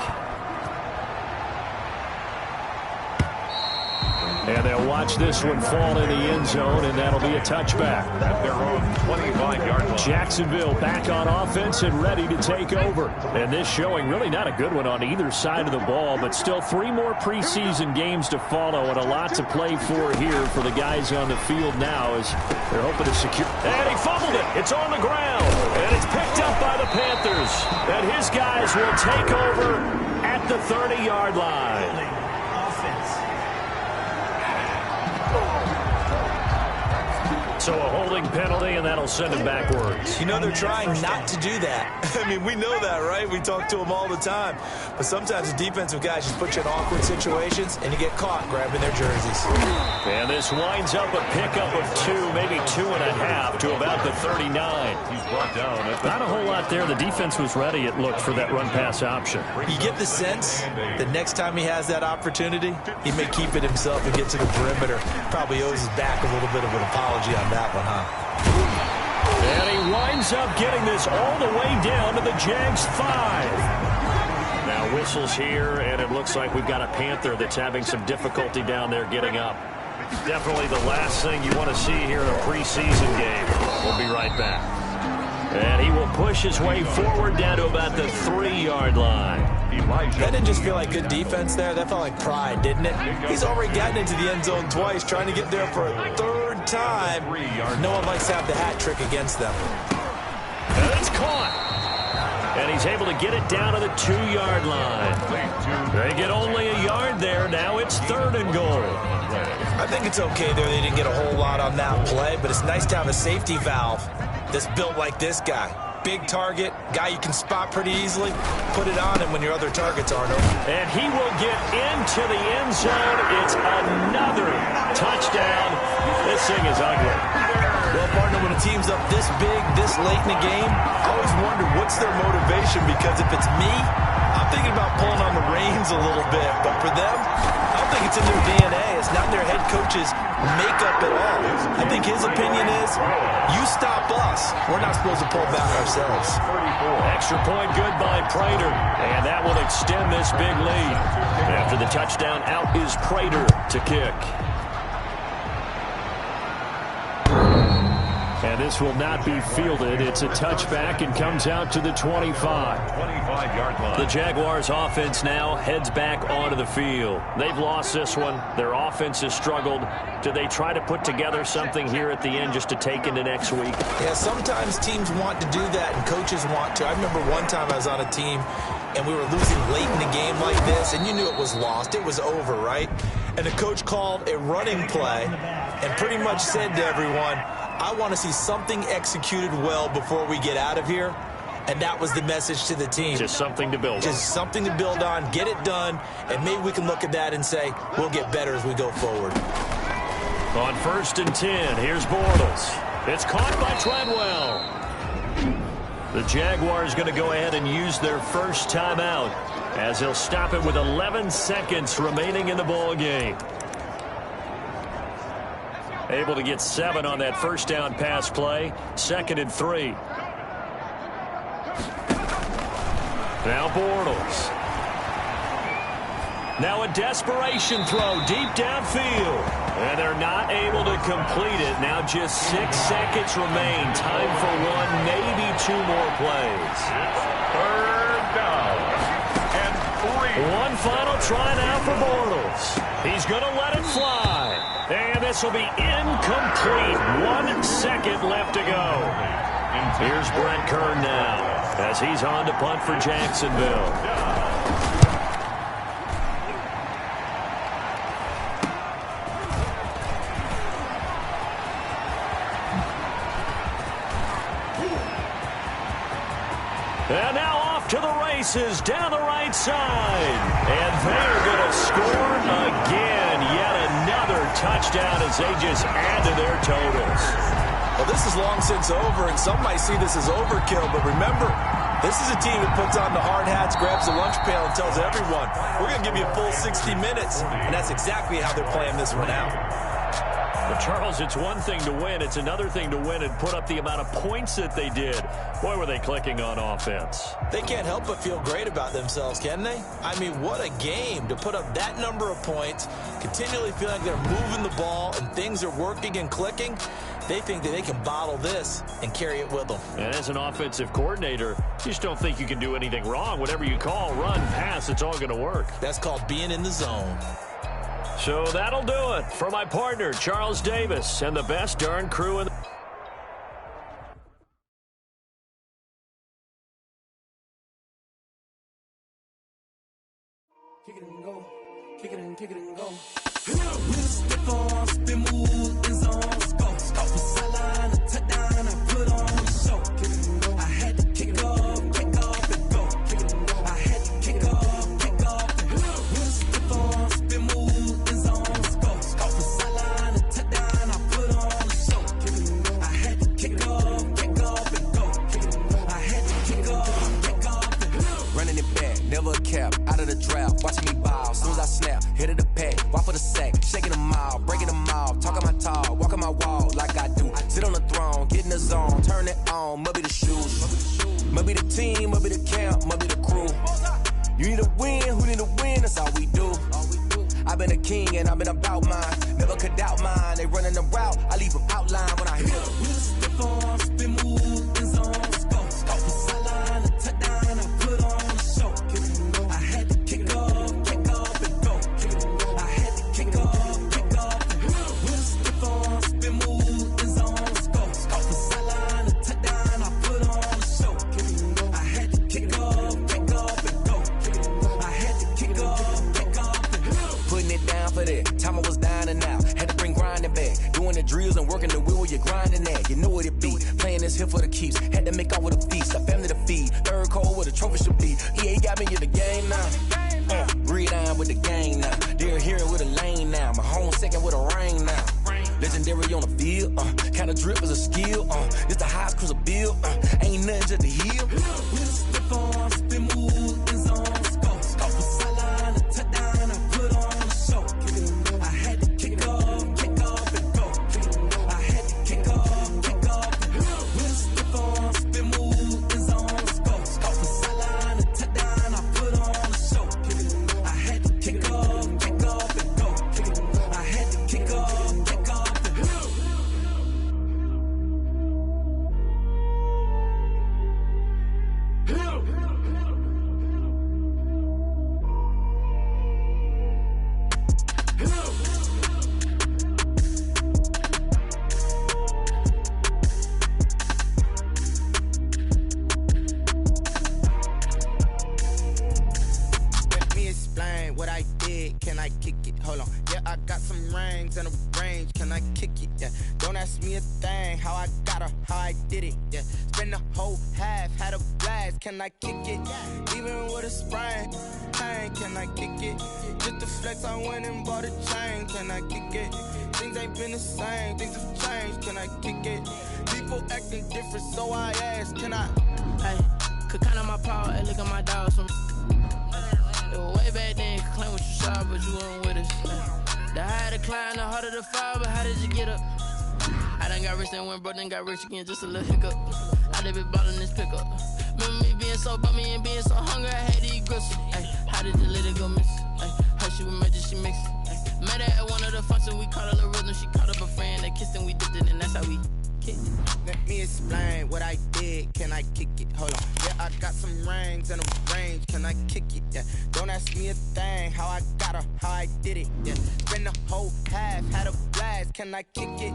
And they'll watch this one fall in the end zone, and that'll be a touchback. At their own 25-yard line. Jacksonville back on offense and ready to take over. And this showing really not a good one on either side of the ball, but still 3 more preseason games to follow and a lot to play for here for the guys on the field now as they're hoping to secure. And he fumbled it. It's on the ground. And it's picked up by the Panthers. And his guys will take over at the 30-yard line. So a holding penalty, and that'll send him backwards. You know they're trying not to do that. I mean, we know that, right? We talk to them all the time. But sometimes the defensive guys just put you in awkward situations, and you get caught grabbing their jerseys. And this winds up a pickup of 2, maybe 2.5 to about the 39. He's brought down. Not a whole lot there. The defense was ready, it looked, for that run-pass option. You get the sense that next time he has that opportunity, he may keep it himself and get to the perimeter. Probably owes his back a little bit of an apology on that one, huh? And he winds up getting this all the way down to the Jags 5. Now whistles here, and it looks like we've got a Panther that's having some difficulty down there getting up. Definitely the last thing you want to see here in a preseason game. We'll be right back. And he will push his way forward down to about the 3-yard line. That didn't just feel like good defense there. That felt like pride, didn't it? He's already gotten into the end zone twice, trying to get there for a third time. No one likes to have the hat trick against them. And it's caught. And he's able to get it down to the 2-yard line. They get only a yard there. Now it's 3rd and goal. I think it's okay there. They didn't get a whole lot on that play, but it's nice to have a safety valve that's built like this guy. Big target, guy you can spot pretty easily. Put it on him when your other targets aren't open. And he will get into the end zone. It's another touchdown. This thing is ugly. Well, partner, when a team's up this big, this late in the game, I always wonder what's their motivation, because if it's me, I'm thinking about pulling on the reins a little bit. But for them, I don't think it's in their DNA. It's not their head coach's makeup at all. I think his opinion is, you stop us. We're not supposed to pull back ourselves. Extra point good by Prater. And that will extend this big lead. After the touchdown, out is Prater to kick. And And this will not be fielded. It's a touchback and comes out to the 25. 25-yard line. The Jaguars offense now heads back onto the field. They've lost this one. Their offense has struggled. Do they try to put together something here at the end just to take into next week? Yeah, sometimes teams want to do that and coaches want to. I remember one time I was on a team and we were losing late in the game like this, and you knew it was lost. It was over, right? And the coach called a running play and pretty much said to everyone, I want to see something executed well before we get out of here. And that was the message to the team. Just something to build on. Just something to build on, get it done, and maybe we can look at that and say, we'll get better as we go forward. On 1st and 10, here's Bortles. It's caught by Treadwell. The Jaguars going to go ahead and use their first timeout as he'll stop it with 11 seconds remaining in the ball game. Able to get 7 on that first down pass play. 2nd and 3. Now Bortles. Now a desperation throw deep downfield. And they're not able to complete it. Now just 6 seconds remain. Time for one, maybe 2 more plays. Third down and 3. One final try now for Bortles. He's going to let it fly. And this will be incomplete. 1 second left to go. Here's Brent Kern now as he's on to punt for Jacksonville. And now off to the races down the right side. And they're going to score again. Yet another touchdown as they just add to their totals. Well, this is long since over, and some might see this as overkill. But remember, this is a team that puts on the hard hats, grabs the lunch pail, and tells everyone, we're going to give you a full 60 minutes. And that's exactly how they're playing this one out. But Charles, it's one thing to win. It's another thing to win and put up the amount of points that they did. Boy, were they clicking on offense. They can't help but feel great about themselves, can they? I mean, what a game to put up that number of points, continually feel like they're moving the ball and things are working and clicking. They think that they can bottle this and carry it with them. And as an offensive coordinator, you just don't think you can do anything wrong. Whatever you call, run, pass, it's all going to work. That's called being in the zone. So that'll do it for my partner, Charles Davis, and the best darn crew in the... Kick it and go. Kick it and go. With a stiff arm, spin move, in zone, go. Stop the sideline, a touchdown, I put on the show. Kick it and go. I had to kick off and go. Kick it and go. I had to kick off and go. With a stiff arm, spin move, in zone, go. Stop the sideline, a touchdown, I put on the show. Kick it and go. I had to kick off and go. Kick it and go. I had to kick off and go. Running it back, never a cap, out of the draft, watching me ball, soon as I snap, hit of the pack, walk for the sack, shaking them all, breaking them all, talking my talk, walking my wall like I do, sit on the throne, get in the zone, turn it on, must be the shoes, must be the team, must be the camp, must be the crew, you need a win, who need a win, that's all we do, I've been a king and I've been about mine, never could doubt mine, they running the route, I leave them outline when I hit them. With a stiff arm, spin move, in zone, go. Stop the sideline, a touchdown, I put on the show. Kick it and go. I had to kick off and go. Kick it and go. I had to kick off and go. With a stiff arm, spin move, in zone, go. Stop the sideline, a touchdown, I put on the show. Kick it and go. I had to kick off and go. Kick it and go. I had to kick off and go. Putting it down for that, time I was down and out, had to bring grinding back, doing the drills and working the wheel where you're grinding at, you know what it be, playing this here for the keeps, had to make off with a feast, a family to feed, third cold where the trophy should be, EA got me in the game now, breathe down with the game now, they're here with a lane now, my home second with a rain now, legendary on the field, kind of drip is a skill, this the highest cruiser bill, ain't nothing just to heal. With a stiff arm, spin move, in zone, go. Stop the sideline, a touchdown, I put on the show. Kick it and go. I had to kick off and go. Kick it and go. I had to kick off and go. With a stiff arm, spin move, in zone, go. Stop the sideline, a touchdown, I put on the show. Kick it and go. I had to kick off and go. Kick it and go. I had to kick off and go. kick it, yeah. Don't ask me a thing, how I got her, how I did it, yeah. Spend the whole half, had a blast, can I kick it? Even with a sprain, pain, can I kick it? Just to flex, I went and bought a chain, can I kick it? Things ain't been the same, things have changed, can I kick it? People acting different, so I ask, can I? Hey, could count on my power, hey, look at my dogs from way back then, could claim what you saw, but you weren't with us. The higher the climb, the harder the fall, but how did you get up? I done got rich, then went broke, then got rich again, just a little hiccup. I done been ballin' this pickup. Remember me being so bummy and being so hungry, I had to eat gristle. Ay, how did you let it go miss? Ay, her she was magic, she mixed. Ay, met her at one of the functions, we caught a little rhythm, she caught up a friend, they kissed and we dipped it, and that's how we kicked it. Let me explain what I did, can I kick it? Hold on, yeah, I got some rings and a range, can I kick it? Yeah, don't ask me a thing, how I got her, how I did it? Yeah, spend the whole half, had a blast, can I kick it?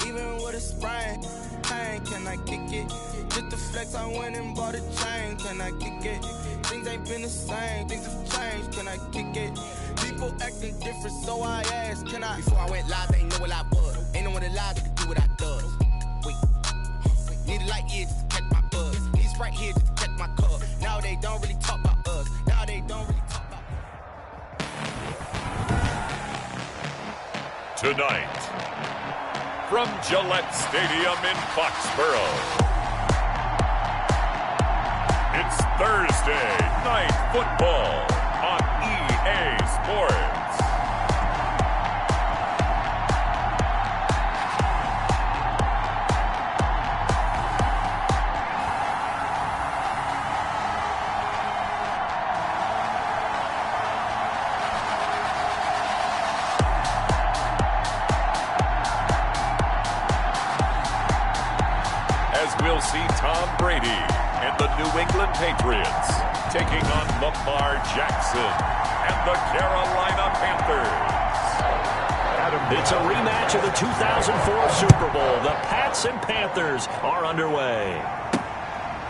Even with a sprain, pain, can I kick it? Just to flex, I went and bought a chain, can I kick it? Things ain't been the same, things have changed, can I kick it? People acting different, so I asked, can I? Before I went live, they ain't know what I was. Ain't no one alive that could do what I does. Need a light year just to catch my buzz. Need right here just to catch my cub. Now they don't really talk about us. Now they don't really talk about us. Tonight, from Gillette Stadium in Foxborough, it's Thursday Night Football on EA Sports. We'll see Tom Brady and the New England Patriots taking on Lamar Jackson and the Carolina Panthers. It's a rematch of the 2004 Super Bowl. The Pats and Panthers are underway.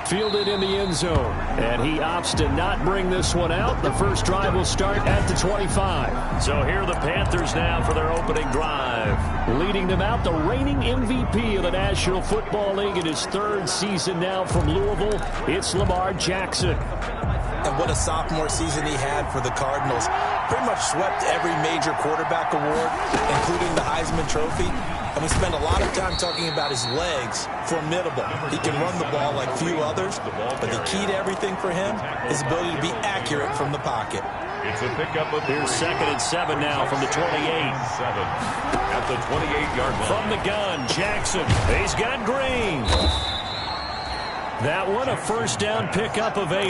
Fielded in the end zone, and he opts to not bring this one out. The first drive will start at the 25. So here are the Panthers now for their opening drive. Leading them out, the reigning MVP of the National Football League in his third season now from Louisville, it's Lamar Jackson. And what a sophomore season he had for the Cardinals. Pretty much swept every major quarterback award, including the Heisman Trophy. And we spend a lot of time talking about his legs. Formidable. He can run the ball like few others, but the key to everything for him is ability to be accurate from the pocket. It's a pickup of Here's 2nd and 7 now from the 28. 7 at the 28-yard line. From the gun, Jackson. He's got Green. That one, a first down pickup of 8.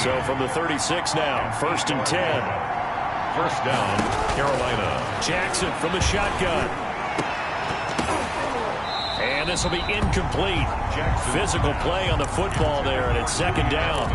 So from the 36 now, 1st and 10. First down, Carolina. Jackson from the shotgun. And this will be incomplete. Physical play on the football there, and it's 2nd down.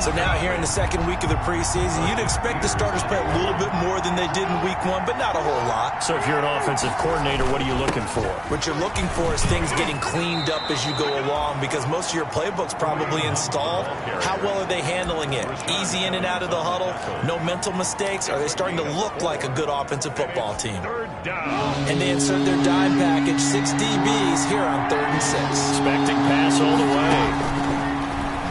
So now here in the second week of the preseason, you'd expect the starters play a little bit more than they did in week 1, but not a whole lot. So if you're an offensive coordinator, what are you looking for? What you're looking for is things getting cleaned up as you go along, because most of your playbook's probably installed. How well are they handling it? Easy in and out of the huddle? No mental mistakes? Are they starting to look like a good offensive football team? And they insert their dime package, 6 DBs here on 3rd and 6. Expecting pass all the way.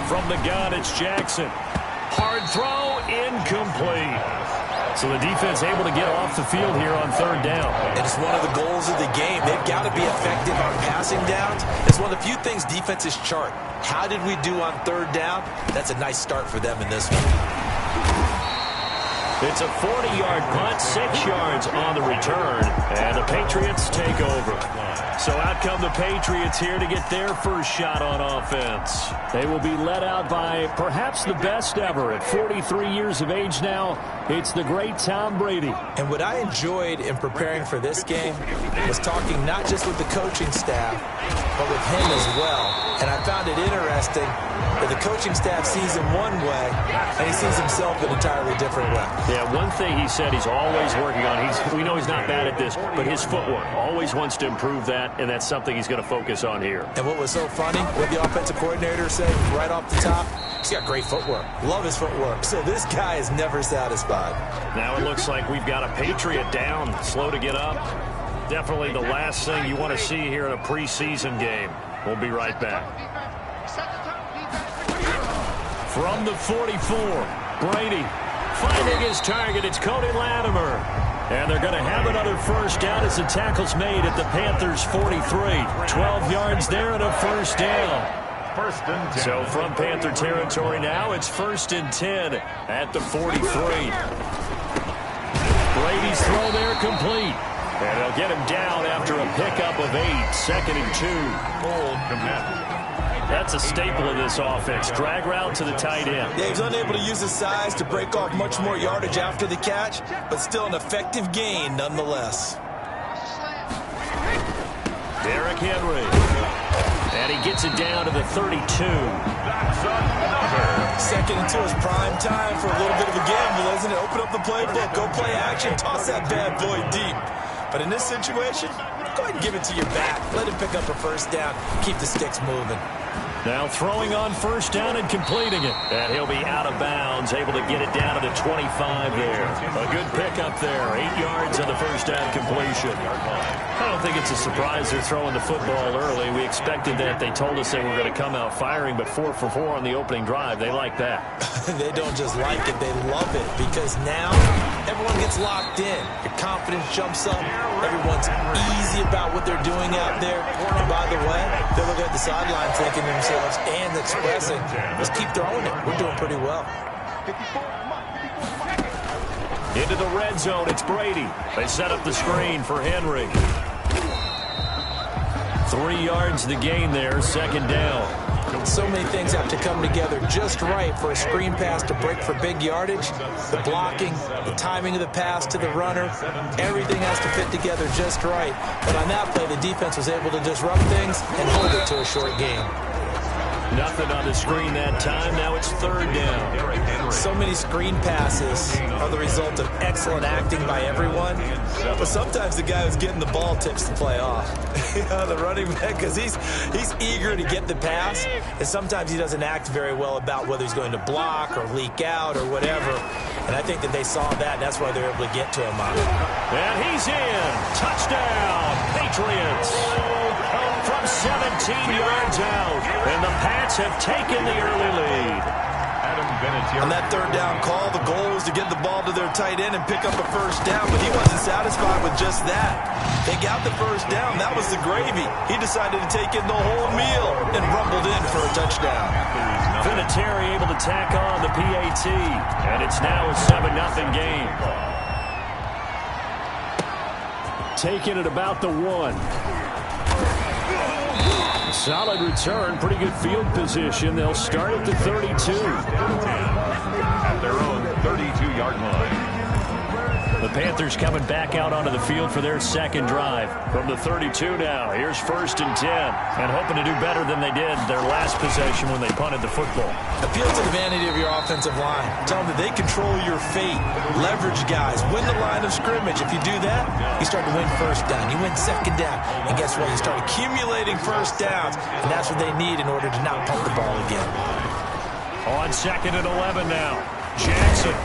From the gun, it's Jackson. Hard throw, incomplete. So the defense able to get off the field here on 3rd down. And it's one of the goals of the game. They've got to be effective on passing downs. It's one of the few things defenses chart. How did we do on 3rd down? That's a nice start for them in this one. It's a 40-yard punt, 6 yards on the return, and the Patriots take over. So out come the Patriots here to get their first shot on offense. They will be led out by perhaps the best ever at 43 years of age now. It's the great Tom Brady. And what I enjoyed in preparing for this game was talking not just with the coaching staff, but with him as well. And I found it interesting that the coaching staff sees him one way, and he sees himself an entirely different way. Yeah, one thing he said he's always working on, we know he's not bad at this, but his footwork, always wants to improve that, and that's something he's going to focus on here. And what was so funny, what the offensive coordinator said right off the top, he's got great footwork. Love his footwork. So this guy is never satisfied. Now it looks like we've got a Patriot down, slow to get up. Definitely the last thing you want to see here in a preseason game. We'll be right back. From the 44, Brady finding his target. It's Cody Latimer. And they're going to have another first down as the tackle's made at the Panthers' 43. 12 yards there and a first down. First and 10. So from Panther territory now, it's first and 10 at the 43. Brady's throw there complete. And they'll get him down after a pickup of 8. Second and 2. Full commit. That's a staple of this offense. Drag route to the tight end. Yeah, he's unable to use his size to break off much more yardage after the catch, but still an effective gain nonetheless. Derrick Henry. And he gets it down to the 32. That's another. Second and 2 is prime time for a little bit of a gamble, isn't it? Open up the playbook, go play action, toss that bad boy deep. But in this situation, go ahead and give it to your back. Let him pick up a first down. Keep the sticks moving. Now throwing on first down and completing it. And he'll be out of bounds, able to get it down to the 25 there. A good pickup there. 8 yards on the first down completion. I don't think it's a surprise they're throwing the football early. We expected that. They told us they were going to come out firing, but 4 for 4 on the opening drive. They like that. They don't just like it, they love it, because now everyone gets locked in. Your confidence jumps up. Everyone's easy about what they're doing out there. And by the way, they're looking at the sideline thinking to themselves and expressing, let's keep throwing it. We're doing pretty well. Into the red zone, it's Brady. They set up the screen for Henry. 3 yards the gain there, second down. So many things have to come together just right for a screen pass to break for big yardage. The blocking, the timing of the pass to the runner, everything has to fit together just right. But on that play, the defense was able to disrupt things and hold it to a short game. Nothing on the screen that time. Now it's third down. So many screen passes are the result of excellent acting by everyone. But sometimes the guy who's getting the ball tips the play off. The running back, because he's eager to get the pass. And sometimes he doesn't act very well about whether he's going to block or leak out or whatever. And I think that they saw that. That's why they're able to get to him on it. And he's in. Touchdown, Patriots. From 17 yards out. And the Pats have taken the early lead. On that third down call, the goal was to get the ball to their tight end and pick up a first down, but he wasn't satisfied with just that. They got the first down. That was the gravy. He decided to take in the whole meal and rumbled in for a touchdown. Vinatieri able to tack on the PAT, and it's now a 7-0 game. Taking it about the 1. Solid return, pretty good field position. They'll start at the 32. At their own 32-yard line. The Panthers coming back out onto the field for their second drive. From the 32 now, here's first and 10. And hoping to do better than they did their last possession when they punted the football. Appeal to the vanity of your offensive line. Tell them that they control your fate. Leverage guys. Win the line of scrimmage. If you do that, you start to win first down. You win second down. And guess what? You start accumulating first downs. And that's what they need in order to not punt the ball again. On second and 11 now. Jackson.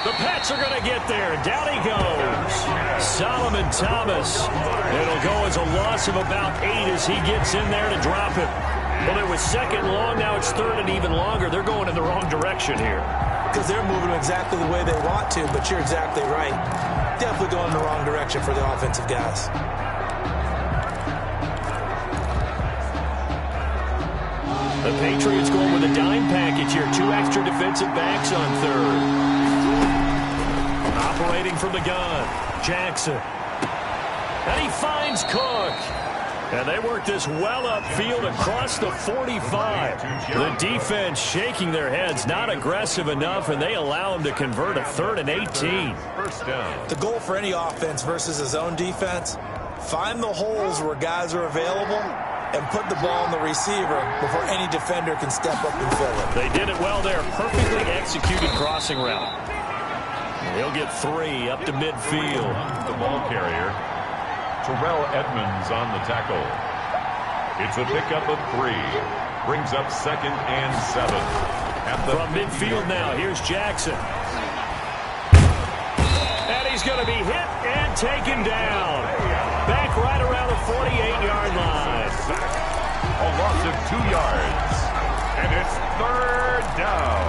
The Pats are going to get there. Down he goes. Solomon Thomas. It'll go as a loss of about 8 as he gets in there to drop it. Well, it was second and long. Now it's third and even longer. They're going in the wrong direction here. Because they're moving exactly the way they want to, but you're exactly right. Definitely going in the wrong direction for the offensive guys. The Patriots going with a dime package here. 2 extra defensive backs on third. Operating from the gun, Jackson. And he finds Cook. And they work this well upfield across the 45. The defense shaking their heads, not aggressive enough, and they allow him to convert a 3rd and 18. First down. The goal for any offense versus a zone defense, find the holes where guys are available and put the ball on the receiver before any defender can step up and fill it. They did it well there. Perfectly executed crossing route. He'll get 3 up to midfield. The ball carrier, Terrell Edmonds on the tackle. It's a pickup of 3. Brings up 2nd and 7. From midfield now, here's Jackson. And he's going to be hit and taken down. 48-yard line. A loss of 2 yards. And it's third down.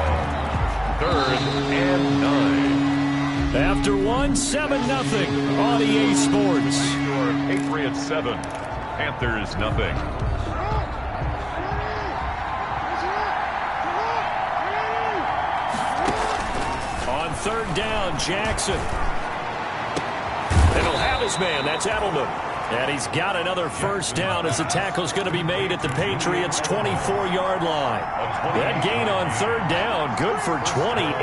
3rd and 9. After 7-0 on EA Sports. Your Patriots 7, Panthers nothing. On 3rd down, Jackson. And he'll have his man. That's Edelman. And he's got another first down as the tackle's going to be made at the Patriots' 24-yard line. That gain on 3rd down, good for 28.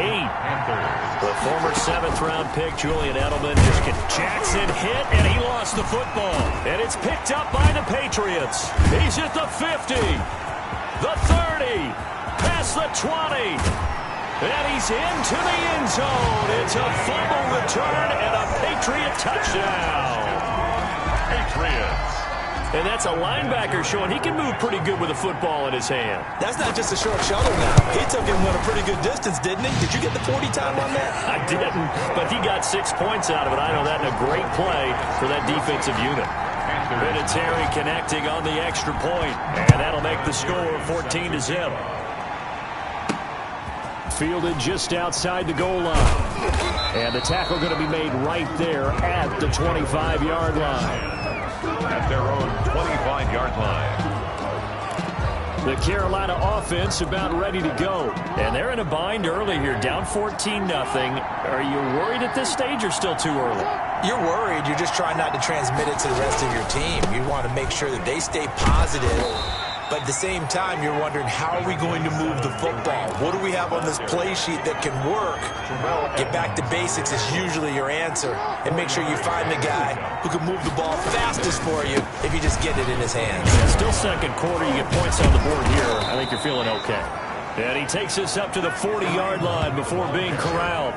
The former 7th-round pick, Julian Edelman, just get Jackson hit, and he lost the football. And it's picked up by the Patriots. He's at the 50, the 30, past the 20. And he's into the end zone. It's a fumble return and a Patriot touchdown. Patriots. And that's a linebacker showing he can move pretty good with a football in his hand. That's not just a short shuttle now. He took him a pretty good distance, didn't he? Did you get the 40 time on that? I didn't, but he got 6 points out of it. I know that in a great play for that defensive unit. Vinatieri connecting on the extra point, and that'll make the score 14-0. Fielded just outside the goal line. And the tackle going to be made right there at the 25-yard line. At their own 25-yard line. The Carolina offense about ready to go. And they're in a bind early here, down 14-0. Are you worried at this stage or still too early? You're worried. You're just trying not to transmit it to the rest of your team. You want to make sure that they stay positive. But at the same time, you're wondering, how are we going to move the football? What do we have on this play sheet that can work? Get back to basics is usually your answer. And make sure you find the guy who can move the ball fastest for you if you just get it in his hands. Still second quarter. You get points on the board here. I think you're feeling okay. And he takes us up to the 40-yard line before being corralled.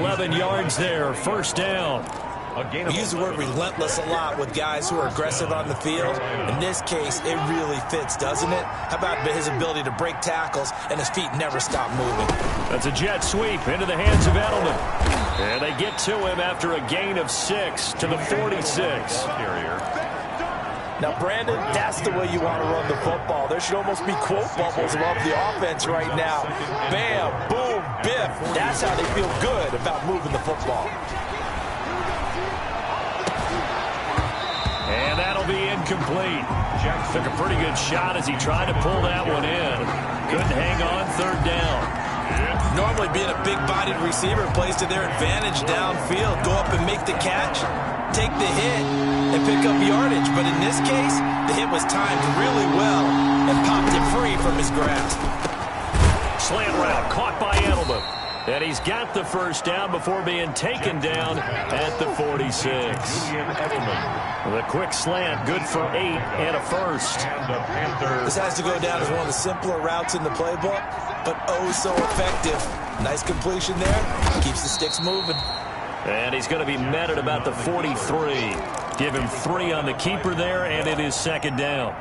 11 yards there. First down. We use the word relentless a lot with guys who are aggressive on the field. In this case, it really fits, doesn't it? How about his ability to break tackles and his feet never stop moving? That's a jet sweep into the hands of Edelman. And they get to him after a gain of 6 to the 46. Now, Brandon, that's the way you want to run the football. There should almost be quote bubbles above the offense right now. Bam, boom, biff. That's how they feel good about moving the football. And that'll be incomplete. Jack took a pretty good shot as he tried to pull that one in. Couldn't hang on 3rd down. Normally being a big-bodied receiver plays to their advantage downfield. Go up and make the catch, take the hit, and pick up yardage. But in this case, the hit was timed really well and popped it free from his grasp. Slant route caught by Edelman. And he's got the first down before being taken down at the 46. The quick slant, good for 8 and a first. This has to go down as one of the simpler routes in the playbook, but oh so effective. Nice completion there. Keeps the sticks moving. And he's going to be met at about the 43. Give him 3 on the keeper there, and it is 2nd down.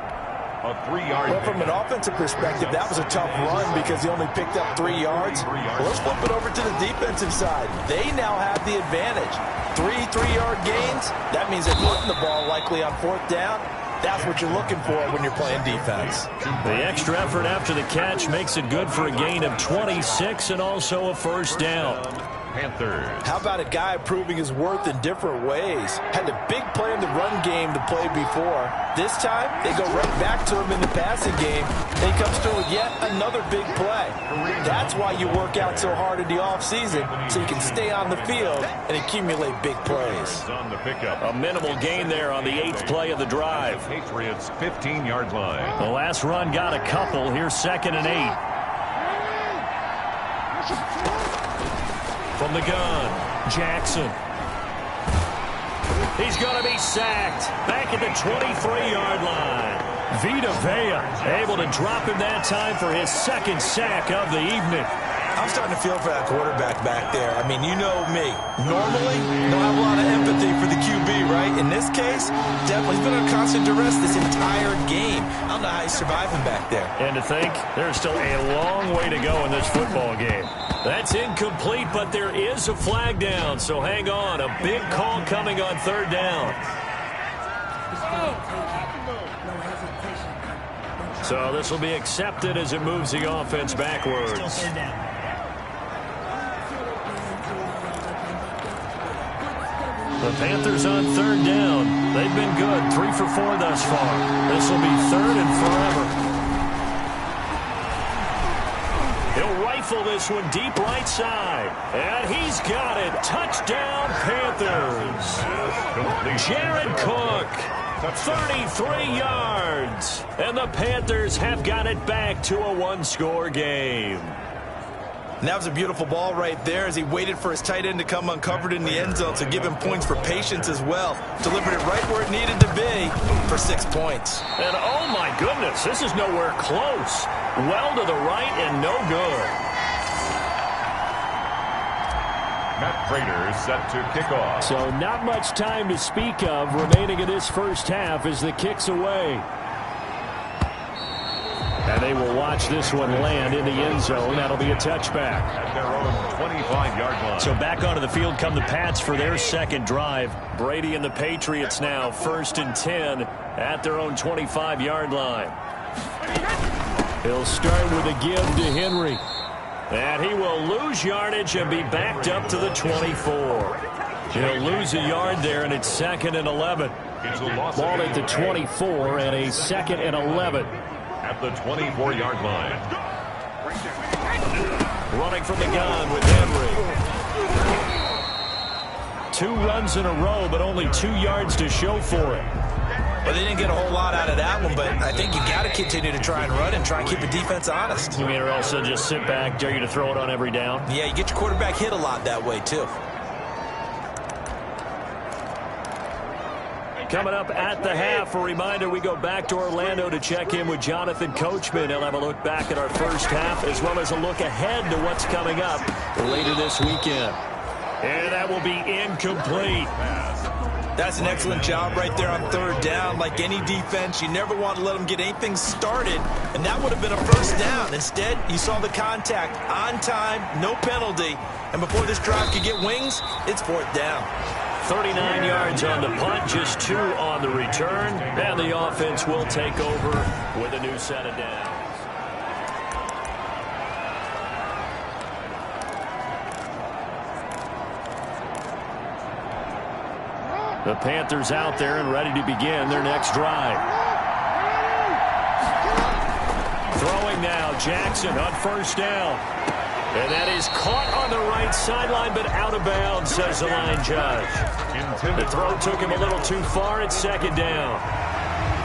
A 3-yard. Well, from an offensive perspective, that was a tough run because he only picked up 3 yards. Well, let's flip it over to the defensive side. They now have the advantage. 3 3-yard gains. That means they're putting the ball likely on 4th down. That's what you're looking for when you're playing defense. The extra effort after the catch makes it good for a gain of 26 and also a first down. Panthers. How about a guy proving his worth in different ways? Had a big play in the run game to play before. This time, they go right back to him in the passing game. And he comes through with yet another big play. That's why you work out so hard in the offseason, so you can stay on the field and accumulate big plays. On the pickup. A minimal gain there on the 8th play of the drive. Patriots 15-yard line. The last run got a couple. Here's 2nd and 8. From the gun, Jackson. He's going to be sacked back at the 23-yard line. Vita Vea able to drop him that time for his 2nd sack of the evening. I'm starting to feel for that quarterback back there. I mean, you know me. Normally, don't have a lot of empathy for the QB, right? In this case, definitely he's been under constant duress this entire game. I don't know how he's surviving back there. And to think, there's still a long way to go in this football game. That's incomplete, but there is a flag down, so hang on. A big call coming on 3rd down. So this will be accepted as it moves the offense backwards. Still third down. The Panthers on third down. They've been good, 3 for 4 thus far. This will be third and forever. He'll rifle this one deep right side. And he's got it. Touchdown, Panthers. Jared Cook, 33 yards. And the Panthers have got it back to a one-score game. And that was a beautiful ball right there as he waited for his tight end to come uncovered in the end zone to give him points for patience as well. Delivered it right where it needed to be for 6 points. And oh my goodness, this is nowhere close. Well to the right and no good. Matt Prater set to kick off. So not much time to speak of remaining in this first half as the kick's away. And they will watch this one land in the end zone. That'll be a touchback. At their own 25-yard line. So back onto the field come the Pats for their second drive. Brady and the Patriots now 1st and 10 at their own 25-yard line. He'll start with a give to Henry. And he will lose yardage and be backed up to the 24. He'll lose a yard there, and it's 2nd and 11. Ball at the 24 and a 2nd and 11. At the 24-yard line. Running from the gun with Henry. 2 runs in a row, but only 2 yards to show for it. Well, they didn't get a whole lot out of that one, but I think you got to continue to try and run and try and keep the defense honest. You mean or also just sit back, dare you to throw it on every down? Yeah, you get your quarterback hit a lot that way, too. Coming up at the half, a reminder, we go back to Orlando to check in with Jonathan Coachman. He'll have a look back at our first half as well as a look ahead to what's coming up later this weekend. And that will be incomplete. That's an excellent job right there on third down. Like any defense, you never want to let them get anything started, and that would have been a first down. Instead, you saw the contact on time, no penalty, and before this drive could get wings, it's 4th down. 39 yards on the punt, just 2 on the return, and the offense will take over with a new set of downs. The Panthers out there and ready to begin their next drive. Throwing now, Jackson on 1st down. And that is caught on the right sideline, but out of bounds, says the line judge. The throw took him a little too far. It's 2nd down.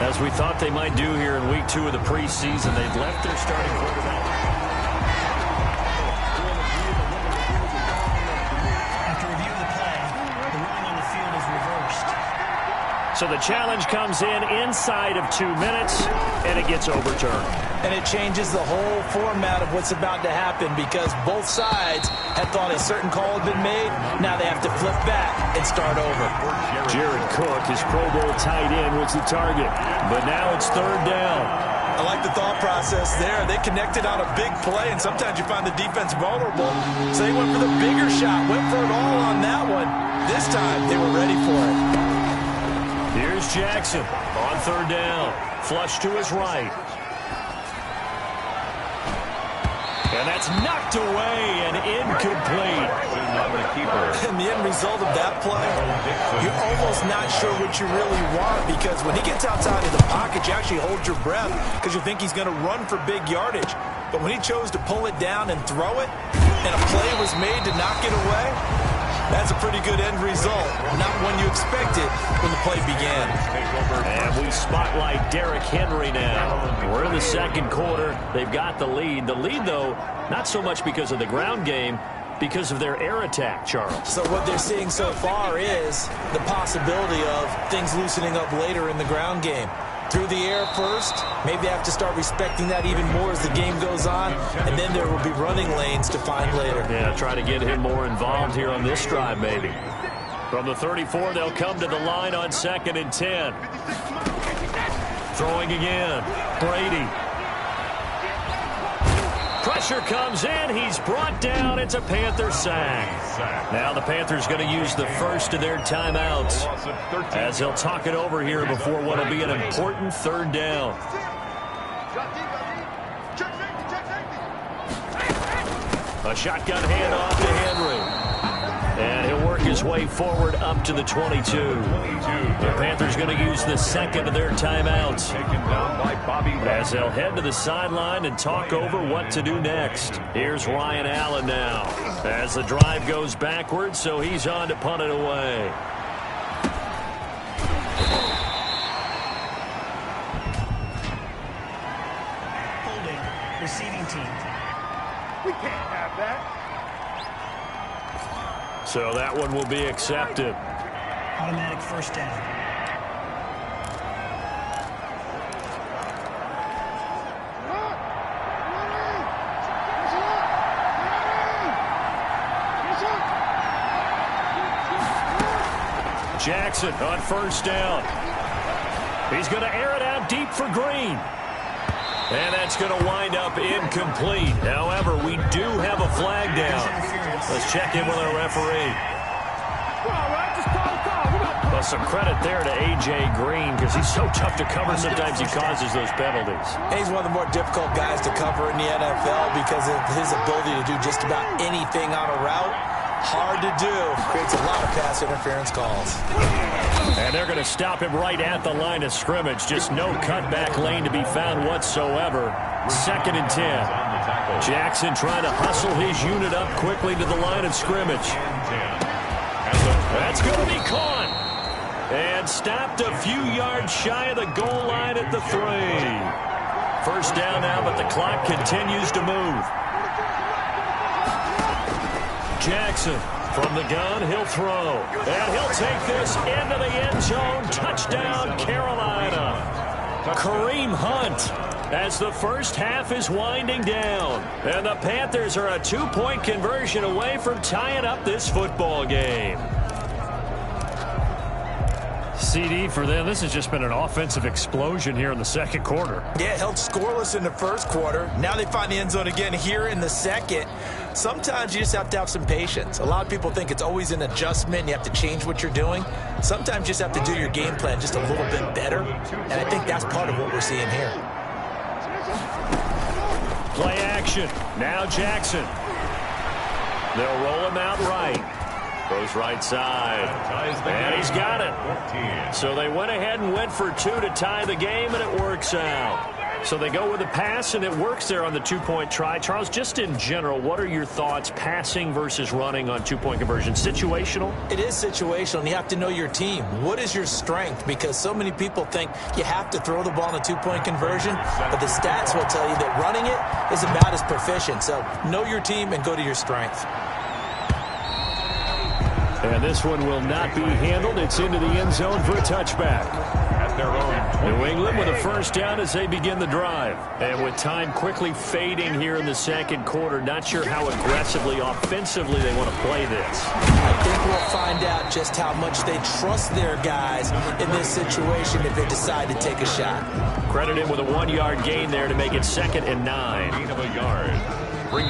As we thought they might do here in week 2 of the preseason, they've left their starting quarterback. After review of the play, the ruling on the field is reversed. So the challenge comes in inside of 2 minutes, and it gets overturned. And it changes the whole format of what's about to happen because both sides had thought a certain call had been made. Now they have to flip back and start over. Jared Cook, his Pro Bowl tight end, was the target. But now it's 3rd down. I like the thought process there. They connected on a big play, and sometimes you find the defense vulnerable. So they went for the bigger shot, went for it all on that one. This time, they were ready for it. Here's Jackson on 3rd down. Flush to his right. And that's knocked away and incomplete. And the end result of that play, you're almost not sure what you really want because when he gets outside of the pocket, you actually hold your breath because you think he's going to run for big yardage. But when he chose to pull it down and throw it, and a play was made to knock it away, that's a pretty good end result. Not one you expected when the play began. And we spotlight Derrick Henry now. We're in the 2nd quarter. They've got the lead. The lead, though, not so much because of the ground game, because of their air attack, Charles. So what they're seeing so far is the possibility of things loosening up later in the ground game. Through the air first, maybe they have to start respecting that even more as the game goes on, and then there will be running lanes to find later. Yeah, try to get him more involved here on this drive, maybe. From the 34, they'll come to the line on 2nd and 10. Throwing again. Brady. pressure comes in. He's brought down. It's a Panther sack. Now the Panthers going to use the first of their timeouts as they'll talk it over here before what will be an important third down. A shotgun handoff to Henry. And he'll work his way forward up to the 22. The Panthers going to use the second of their timeouts as they'll head to the sideline and talk over what to do next. Here's Ryan Allen now as the drive goes backwards, so he's on to punt it away. Holding, receiving team. We can't have that. So that one will be accepted. Automatic first down. Jackson on first down. He's going to air it out deep for Green. And that's going to wind up incomplete. However, we do have a flag down. Let's check in with our referee. Well, some credit there to A.J. Green because he's so tough to cover. Sometimes he causes those penalties. He's one of the more difficult guys to cover in the NFL because of his ability to do just about anything on a route. Hard to do. Creates a lot of pass interference calls. And they're going to stop him right at the line of scrimmage. Just no cutback lane to be found whatsoever. 2nd and 10. Jackson trying to hustle his unit up quickly to the line of scrimmage. That's going to be caught. And stopped a few yards shy of the goal line at the 3. First down now, but the clock continues to move. Jackson from the gun, he'll throw. And he'll take this into the end zone. Touchdown, Carolina. Kareem Hunt as the first half is winding down. And the Panthers are a 2-point conversion away from tying up this football game. CD for them, this has just been an offensive explosion here in the second quarter. Yeah, held scoreless in the first quarter. Now they find the end zone again here in the second. Sometimes you just have to have some patience. A lot of people think it's always an adjustment. You have to change what you're doing. Sometimes you just have to do your game plan just a little bit better. And I think that's part of what we're seeing here. Play action. Now Jackson. They'll roll him out right. Goes right side. And he's got it. So they went ahead and went for 2 to tie the game, and it works out. So they go with a pass, and it works there on the 2-point try. Charles, just in general, what are your thoughts passing versus running on 2-point conversion? Situational? It is situational, and you have to know your team. What is your strength? Because so many people think you have to throw the ball in a 2-point conversion, but the stats will tell you that running it is about as proficient. So know your team and go to your strength. And this one will not be handled. It's into the end zone for a touchback. At their own. New England with a first down as they begin the drive. And with time quickly fading here in the second quarter, not sure how aggressively, offensively they want to play this. I think we'll find out just how much they trust their guys in this situation if they decide to take a shot. Credit him with a 1-yard gain there to make it 2nd and 9. Gain of a yard.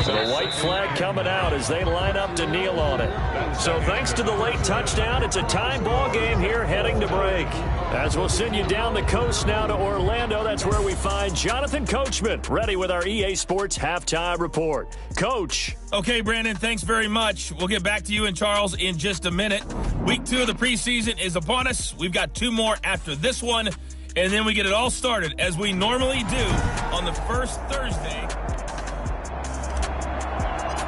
So the white flag coming out as they line up to kneel on it. So thanks to the late touchdown, it's a tie ball game here heading to break. As we'll send you down the coast now to Orlando, that's where we find Jonathan Coachman ready with our EA Sports Halftime Report. Coach. Okay, Brandon, thanks very much. We'll get back to you and Charles in just a minute. Week 2 of the preseason is upon us. We've got 2 more after this one, and then we get it all started as we normally do on the first Thursday.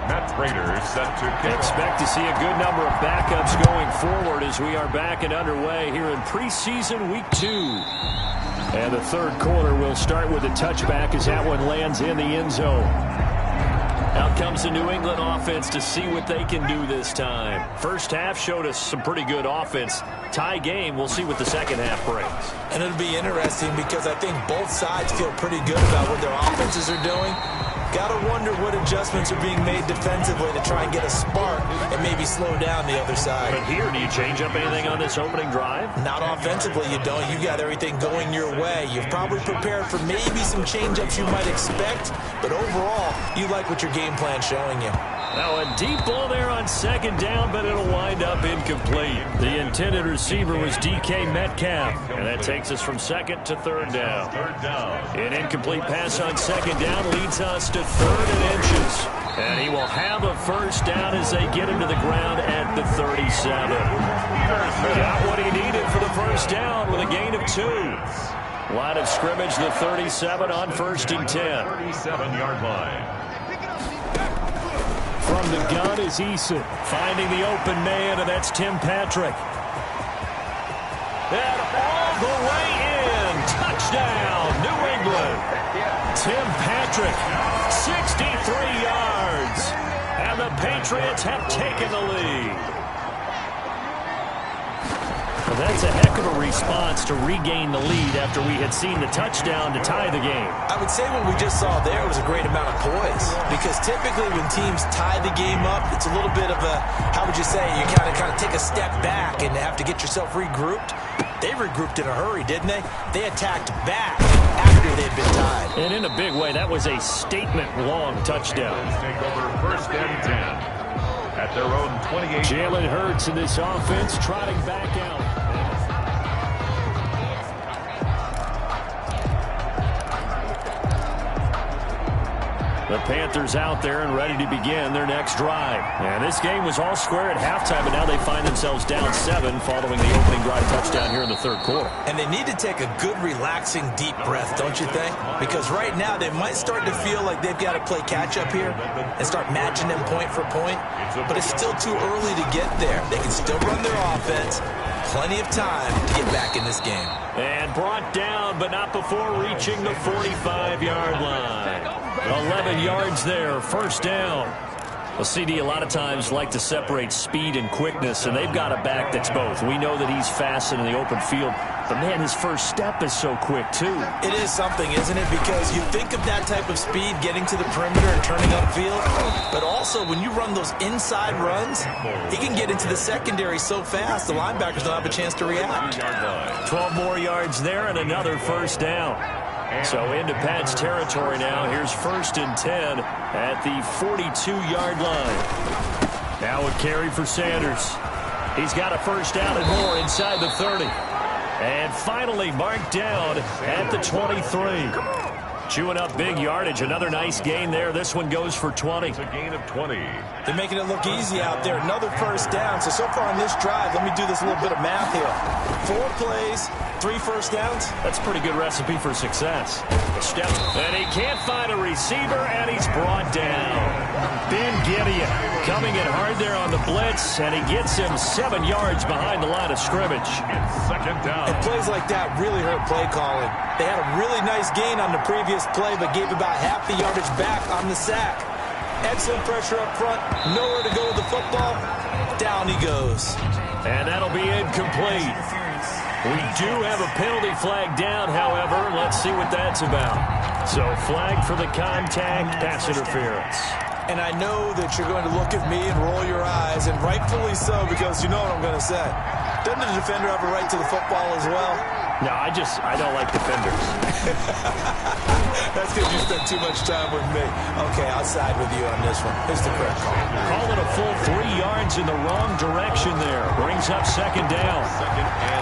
Matt Raiders set to kick. Expect to see a good number of backups going forward as we are back and underway here in preseason week 2. And the third quarter will start with a touchback as that one lands in the end zone. Out comes the New England offense to see what they can do this time. First half showed us some pretty good offense. Tie game, we'll see what the second half brings. And it'll be interesting because I think both sides feel pretty good about what their offenses are doing. Gotta wonder what adjustments are being made defensively to try and get a spark and maybe slow down the other side. But here, do you change up anything on this opening drive? Not offensively, you don't. You got everything going your way. You've probably prepared for maybe some change-ups you might expect, but overall, you like what your game plan's showing you. Now a deep ball there on second down, but it'll wind up incomplete. The intended receiver was DK Metcalf, and that takes us from second to third down. An incomplete pass on second down leads us to 3rd and inches. And he will have a first down as they get him to the ground at the 37. Got what he needed for the first down with a gain of 2. Line of scrimmage, the 37 on 1st and 10. 37-yard line. From the gun is Eason, finding the open man, and that's Tim Patrick. And all the way in, touchdown, New England. Tim Patrick, 63 yards, and the Patriots have taken the lead. Well, that's a heck of a response to regain the lead after we had seen the touchdown to tie the game. I would say what we just saw there was a great amount of poise, because typically when teams tie the game up, it's a little bit of a, how would you say, you kind of take a step back and have to get yourself regrouped. They regrouped in a hurry, didn't they? They attacked back after they'd been tied. And in a big way, that was a statement-long touchdown. Take over 1st and 10 at their own 28. Jalen Hurts in this offense trotting back out. The Panthers out there and ready to begin their next drive. And this game was all square at halftime, but now they find themselves down 7 following the opening drive touchdown here in the 3rd quarter. And they need to take a good, relaxing, deep breath, don't you think? Because right now they might start to feel like they've got to play catch-up here and start matching them point for point. But it's still too early to get there. They can still run their offense. Plenty of time to get back in this game. And brought down, but not before reaching the 45-yard line. 11 yards there, first down. Well, CD a lot of times like to separate speed and quickness, and they've got a back that's both. We know that he's fast in the open field, but, man, his first step is so quick, too. It is something, isn't it? Because you think of that type of speed getting to the perimeter and turning upfield, but also when you run those inside runs, he can get into the secondary so fast the linebackers don't have a chance to react. 12 more yards there and another first down. So into Pat's territory now. Here's 1st and 10 at the 42-yard line. Now a carry for Sanders. He's got a first down and more inside the 30. And finally marked down at the 23. Chewing up big yardage. Another nice gain there. This one goes for 20. It's a gain of 20. They're making it look easy out there. Another first down. So far on this drive, let me do this little bit of math here. 4 plays, 3 first downs. That's a pretty good recipe for success. Step, and he can't find a receiver, and he's brought down. Ben Gideon coming in hard there on the blitz, and he gets him 7 yards behind the line of scrimmage. It's 2nd down. And plays like that really hurt play calling. They had a really nice gain on the previous play, but gave about half the yardage back on the sack. Excellent pressure up front. Nowhere to go with the football. Down he goes. And that'll be incomplete. We do have a penalty flag down, however. Let's see what that's about. So flag for the contact, pass interference. And I know that you're going to look at me and roll your eyes, and rightfully so, because you know what I'm going to say. Doesn't the defender have a right to the football as well? No, I don't like defenders. That's because you spent too much time with me. Okay, I'll side with you on this one. Here's the correct call. Call it a full 3 yards in the wrong direction there. Brings up 2nd down.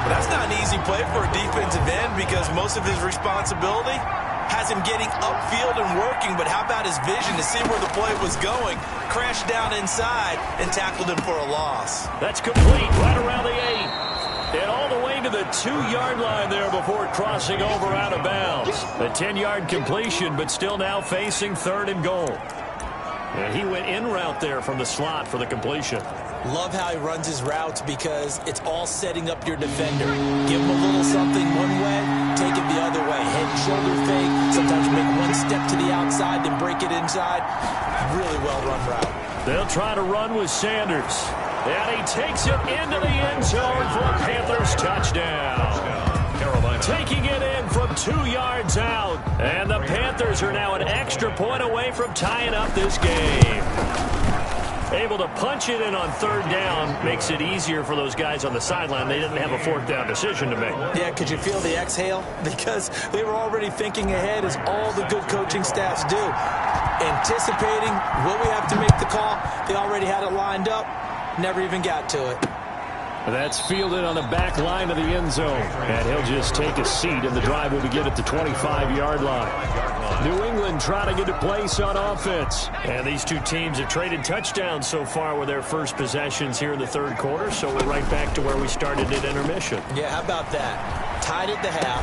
That's not an easy play for a defensive end because most of his responsibility has him getting upfield and working, but how about his vision to see where the play was going, crashed down inside, and tackled him for a loss. That's complete right around the 8. And all the way to the 2-yard line there before crossing over out of bounds. A 10-yard completion, but still now facing 3rd and goal. And he went in route there from the slot for the completion. Love how he runs his routes because it's all setting up your defender. Give him a little something one way, take it the other way. Head and shoulder fake. Sometimes you make one step to the outside, then break it inside. Really well-run route. They'll try to run with Sanders. And he takes it into the end zone for a Panthers touchdown. Carolina. Taking it in from 2 yards out. And the Panthers Panthers are now an extra point away from tying up this game. Able to punch it in on third down makes it easier for those guys on the sideline. They didn't have a fourth down decision to make. Yeah, could you feel the exhale? Because they were already thinking ahead, as all the good coaching staffs do. Anticipating, will we have to make the call? They already had it lined up, never even got to it. That's fielded on the back line of the end zone. And he'll just take a seat, and the drive will begin at the 25-yard line. New England trying to get a place on offense. And these two teams have traded touchdowns so far with their first possessions here in the third quarter, so we're right back to where we started at intermission. Yeah, how about that? Tied at the half,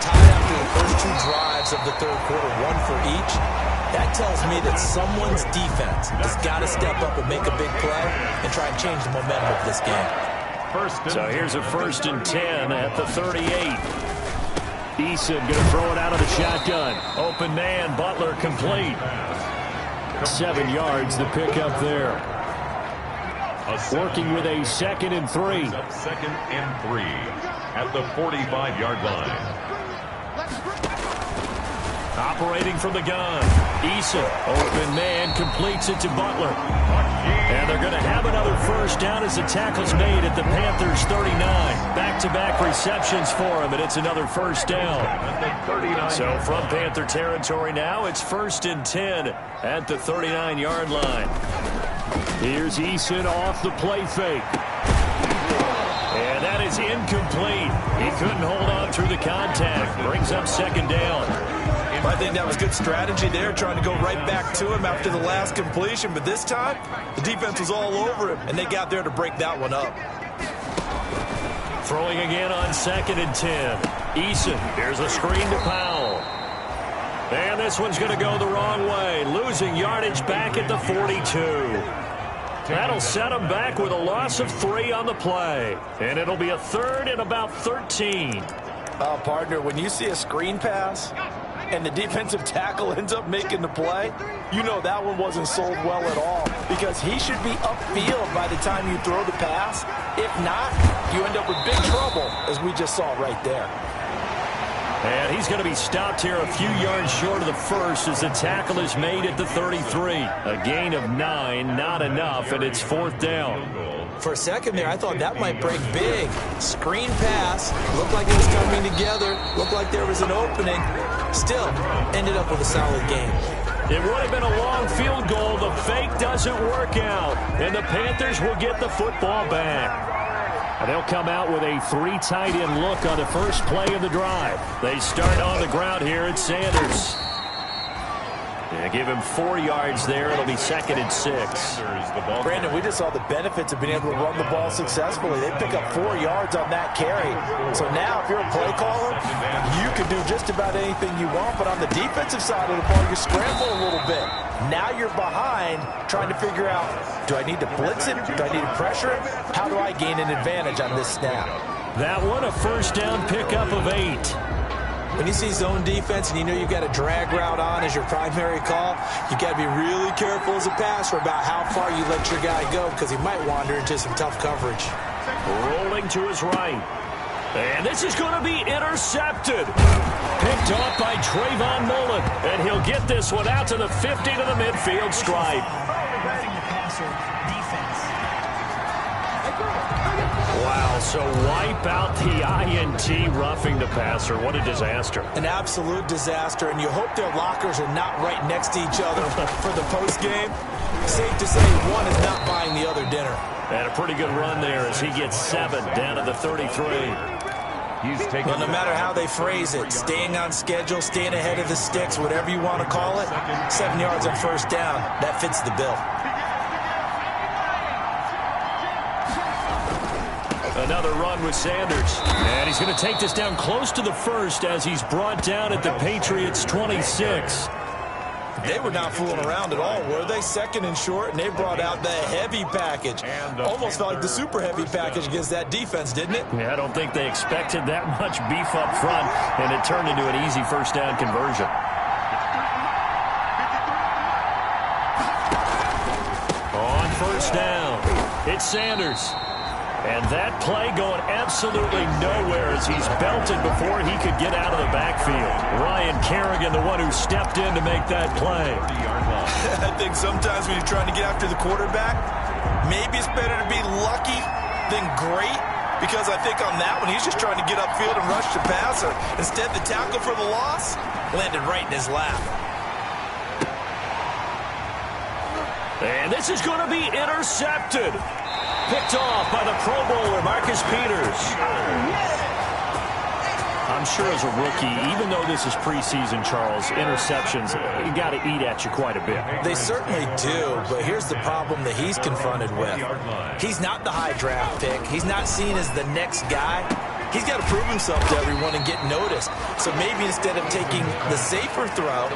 tied after the first two drives of the third quarter, one for each. That tells me that someone's defense has got to step up and make a big play and try and change the momentum of this game. So here's a 1st and 10 at the 38. Eason going to throw it out of the shotgun. Open man, Butler complete. 7 yards, the pickup there. Working with a 2nd and 3. 2nd and 3 at the 45-yard line. Operating from the gun. Eason, open man, completes it to Butler. And they're going to have another first down as the tackle's made at the Panthers' 39. Back-to-back receptions for him, and it's another first down. So from Panther territory now, it's 1st and 10 at the 39-yard line. Here's Eason off the play fake. And that is incomplete. He couldn't hold on through the contact. Brings up 2nd down. I think that was good strategy there, trying to go right back to him after the last completion. But this time, the defense was all over him, and they got there to break that one up. Throwing again on 2nd and 10. Eason, here's a screen to Powell. And this one's going to go the wrong way, losing yardage back at the 42. That'll set him back with a loss of 3 on the play. And it'll be a 3rd and about 13. Partner, when you see a screen pass and the defensive tackle ends up making the play, you know that one wasn't sold well at all, because he should be upfield by the time you throw the pass. If not, you end up with big trouble, as we just saw right there. And he's going to be stopped here a few yards short of the first as the tackle is made at the 33. A gain of 9, not enough, and it's 4th down. For a second there, I thought that might break big. Screen pass, looked like it was coming together, looked like there was an opening. Still, ended up with a solid game. It would have been a long field goal. The fake doesn't work out, and the Panthers will get the football back. And they'll come out with a 3 tight end look on the first play of the drive. They start on the ground here at Sanders. Yeah, give him 4 yards there. It'll be 2nd and 6. Brandon, we just saw the benefits of being able to run the ball successfully. They pick up 4 yards on that carry. So now, if you're a play caller, you can do just about anything you want. But on the defensive side of the ball, you scramble a little bit. Now you're behind, trying to figure out, do I need to blitz it? Do I need to pressure it? How do I gain an advantage on this snap? That one, a first down pickup of 8. When you see zone defense and you know you've got a drag route on as your primary call, you've got to be really careful as a passer about how far you let your guy go, because he might wander into some tough coverage. Rolling to his right. And this is going to be intercepted. Picked off by Trayvon Mullen. And he'll get this one out to the 50 to the midfield stripe. Wow, so wipe out the INT, roughing the passer. What a disaster. An absolute disaster, and you hope their lockers are not right next to each other for the postgame. Safe to say one is not buying the other dinner. And a pretty good run there as he gets 7 down to the 33. Well, no matter how they phrase it, staying on schedule, staying ahead of the sticks, whatever you want to call it, 7 yards on first down, that fits the bill. Another run with Sanders. And he's going to take this down close to the first as he's brought down at the Patriots' 26. They were not fooling around at all, were they? 2nd and short, and they brought out the heavy package. Almost felt like the super heavy package against that defense, didn't it? Yeah, I don't think they expected that much beef up front, and it turned into an easy first down conversion. On first down, it's Sanders. And that play going absolutely nowhere as he's belted before he could get out of the backfield. Ryan Kerrigan, the one who stepped in to make that play. I think sometimes when you're trying to get after the quarterback, maybe it's better to be lucky than great. Because I think on that one, he's just trying to get upfield and rush the passer. Instead, the tackle for the loss landed right in his lap. And this is going to be intercepted. Picked off by the Pro Bowler, Marcus Peters. I'm sure as a rookie, even though this is preseason, Charles, interceptions, you got to eat at you quite a bit. They certainly do, but here's the problem that he's confronted with. He's not the high draft pick. He's not seen as the next guy. He's got to prove himself to everyone and get noticed. So maybe instead of taking the safer throw,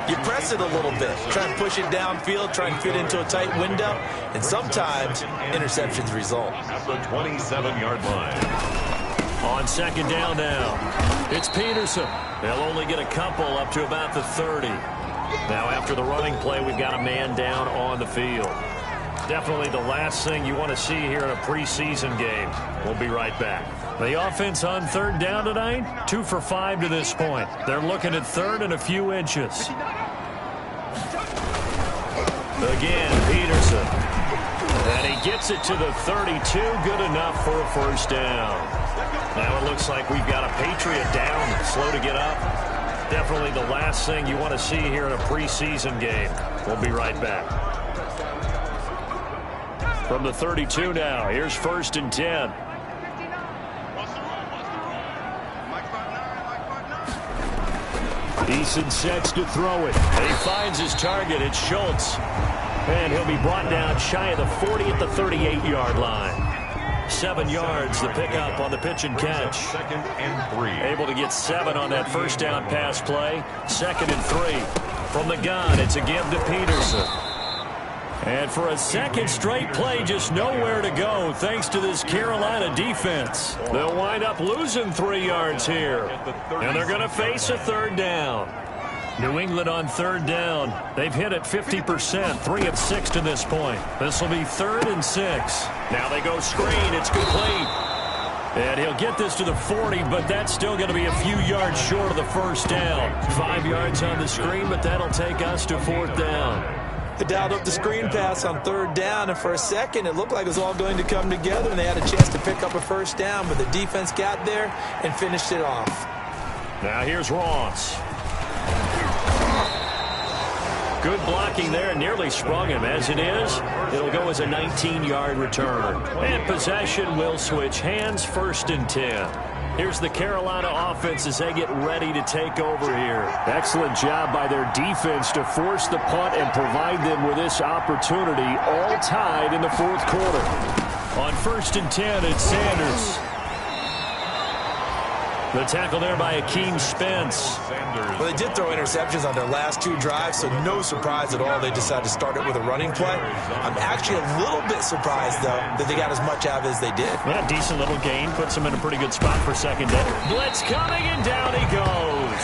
you press it a little bit. Try and push it downfield, try and fit into a tight window, and sometimes interceptions result. At the 27-yard line. On second down now, it's Peterson. They'll only get a couple up to about the 30. Now after the running play, we've got a man down on the field. Definitely the last thing you want to see here in a preseason game. We'll be right back. The offense on third down tonight, 2 for 5 to this point. They're looking at third and a few inches. Again, Peterson. And he gets it to the 32, good enough for a first down. Now it looks like we've got a Patriot down, slow to get up. Definitely the last thing you want to see here in a preseason game. We'll be right back. From the 32 now, here's 1st and 10. Eason sets to throw it. And he finds his target. It's Schultz. And he'll be brought down shy of the 40 at the 38-yard line. 7 yards, the pickup on the pitch and catch. 2nd and 3. Able to get 7 on that first down pass play. 2nd and 3. From the gun, it's a give to Peterson. And for a second straight play, just nowhere to go thanks to this Carolina defense. They'll wind up losing 3 yards here. And they're going to face a third down. New England on third down. They've hit it 50%, 3 of 6 to this point. This will be 3rd and 6. Now they go screen. It's complete. And he'll get this to the 40, but that's still going to be a few yards short of the first down. 5 yards on the screen, but that'll take us to 4th down. They dialed up the screen pass on third down, and for a second it looked like it was all going to come together, and they had a chance to pick up a first down, but the defense got there and finished it off. Now here's Ross. Good blocking there, nearly sprung him. As it is, it'll go as a 19-yard return. And possession will switch hands, 1st and 10. Here's the Carolina offense as they get ready to take over here. Excellent job by their defense to force the punt and provide them with this opportunity, all tied in the 4th quarter. On 1st and 10, it's Sanders. The tackle there by Akeem Spence. Well, they did throw interceptions on their last 2 drives, so no surprise at all they decided to start it with a running play. I'm actually a little bit surprised, though, that they got as much out of it as they did. Yeah, decent little gain. Puts them in a pretty good spot for second down. Blitz coming, and down he goes.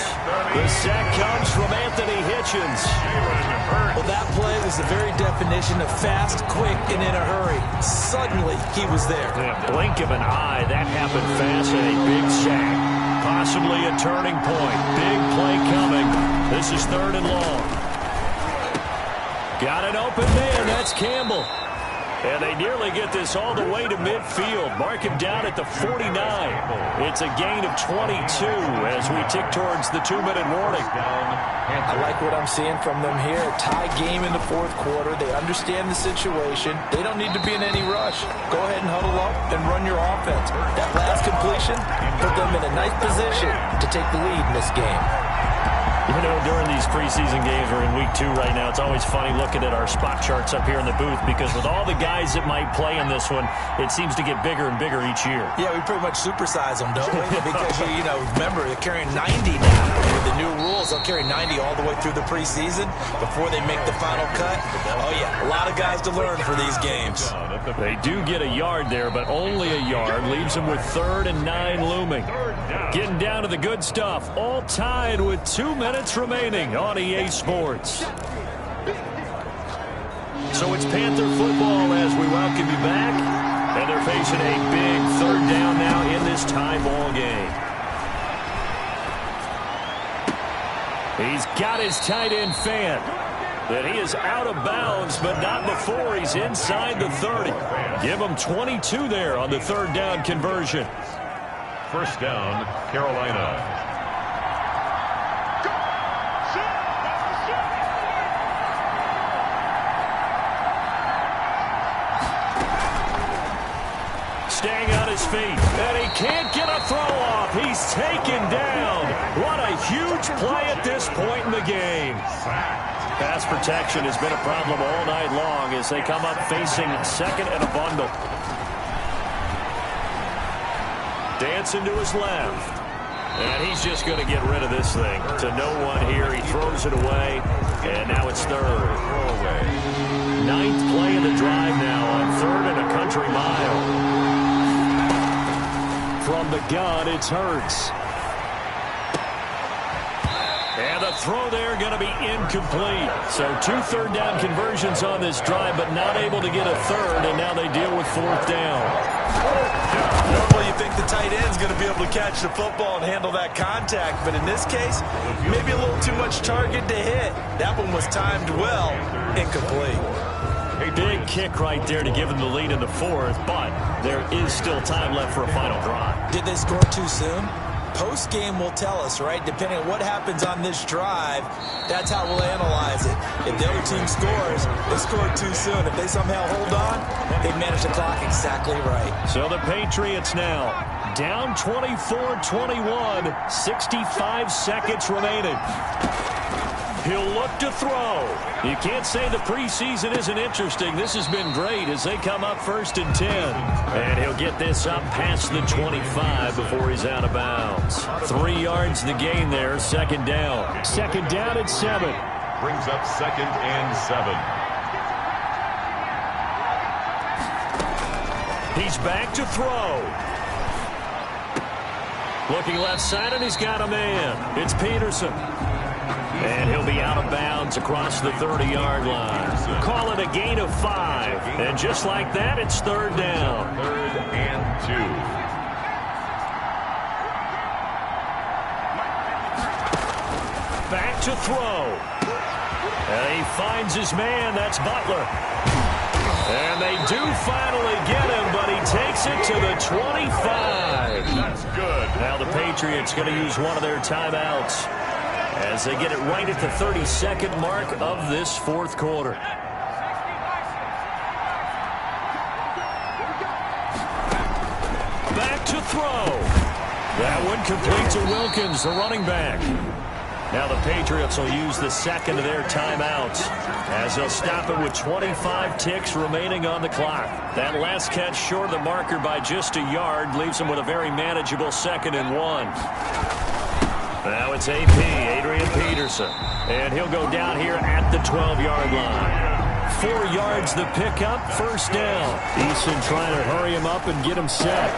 The sack comes from Anthony Hitchens. Well, that play was the very definition of fast, quick, and in a hurry. Suddenly, he was there. Yeah, blink of an eye. That happened fast, and a big sack. Possibly a turning point. Big play coming. This is 3rd and long. Got an open man. That's Campbell. And they nearly get this all the way to midfield. Mark him down at the 49. It's a gain of 22 as we tick towards the 2-minute warning. I like what I'm seeing from them here. A tie game in the 4th quarter. They understand the situation. They don't need to be in any rush. Go ahead and huddle up and run your offense. That last completion put them in a nice position to take the lead in this game. You know, during these preseason games, we're in week 2 right now, it's always funny looking at our spot charts up here in the booth because with all the guys that might play in this one, it seems to get bigger and bigger each year. Yeah, we pretty much supersize them, don't we? Because, you know, remember, they're carrying 90 now. With the new rules, they'll carry 90 all the way through the preseason before they make the final cut. Oh, yeah, a lot of guys to learn for these games. They do get a yard there, but only a yard. Leaves them with 3rd and 9 looming. Getting down to the good stuff. All tied with 2 minutes remaining on EA Sports. So it's Panther football as we welcome you back. And they're facing a big third down now in this tie ball game. He's got his tight end fan. And he is out of bounds, but not before he's inside the 30. Give him 22 there on the third down conversion. First down, Carolina. Staying on his feet, and he can't get a throw off. He's taken down. What a huge play at this point in the game. Pass protection has been a problem all night long as they come up facing second and a bundle. Dancing to his left. And he's just going to get rid of this thing. To no one here. He throws it away, and now it's third. Ninth play of the drive now on third and a country mile. From the gun, it's Hurts. And the throw there going to be incomplete. So 2 third down conversions on this drive, but not able to get a third, and now they deal with fourth down. Normally you think the tight end's going to be able to catch the football and handle that contact, but in this case, maybe a little too much target to hit. That one was timed well, incomplete. A big kick right there to give them the lead in the fourth, but there is still time left for a final drive. Did they score too soon? Post-game will tell us, right? Depending on what happens on this drive, that's how we'll analyze it. If the other team scores, they scored too soon. If they somehow hold on, they've managed the clock exactly right. So the Patriots now down 24-21, 65 seconds remaining. He'll look to throw. You can't say the preseason isn't interesting. This has been great as they come up first and 10. And he'll get this up past the 25 before he's out of bounds. 3 yards the gain there, second down. Second down at 7. Brings up second and 7. He's back to throw. Looking left side, and he's got a man. It's Peterson. And he'll be out of bounds across the 30-yard line. Call it a gain of 5. And just like that, it's third down. Third and 2. Back to throw. And he finds his man. That's Butler. And they do finally get him, but he takes it to the 25. That's good. Now the Patriots going to use one of their timeouts as they get it right at the 32nd mark of this fourth quarter. Back to throw. That one complete to Wilkins, the running back. Now the Patriots will use the second of their timeouts as they'll stop it with 25 ticks remaining on the clock. That last catch short of the marker by just a yard leaves them with a very manageable second and 1. Now it's AP, Adrian Peterson. And he'll go down here at the 12-yard line. 4 yards the pickup, first down. Eason trying to hurry him up and get him set.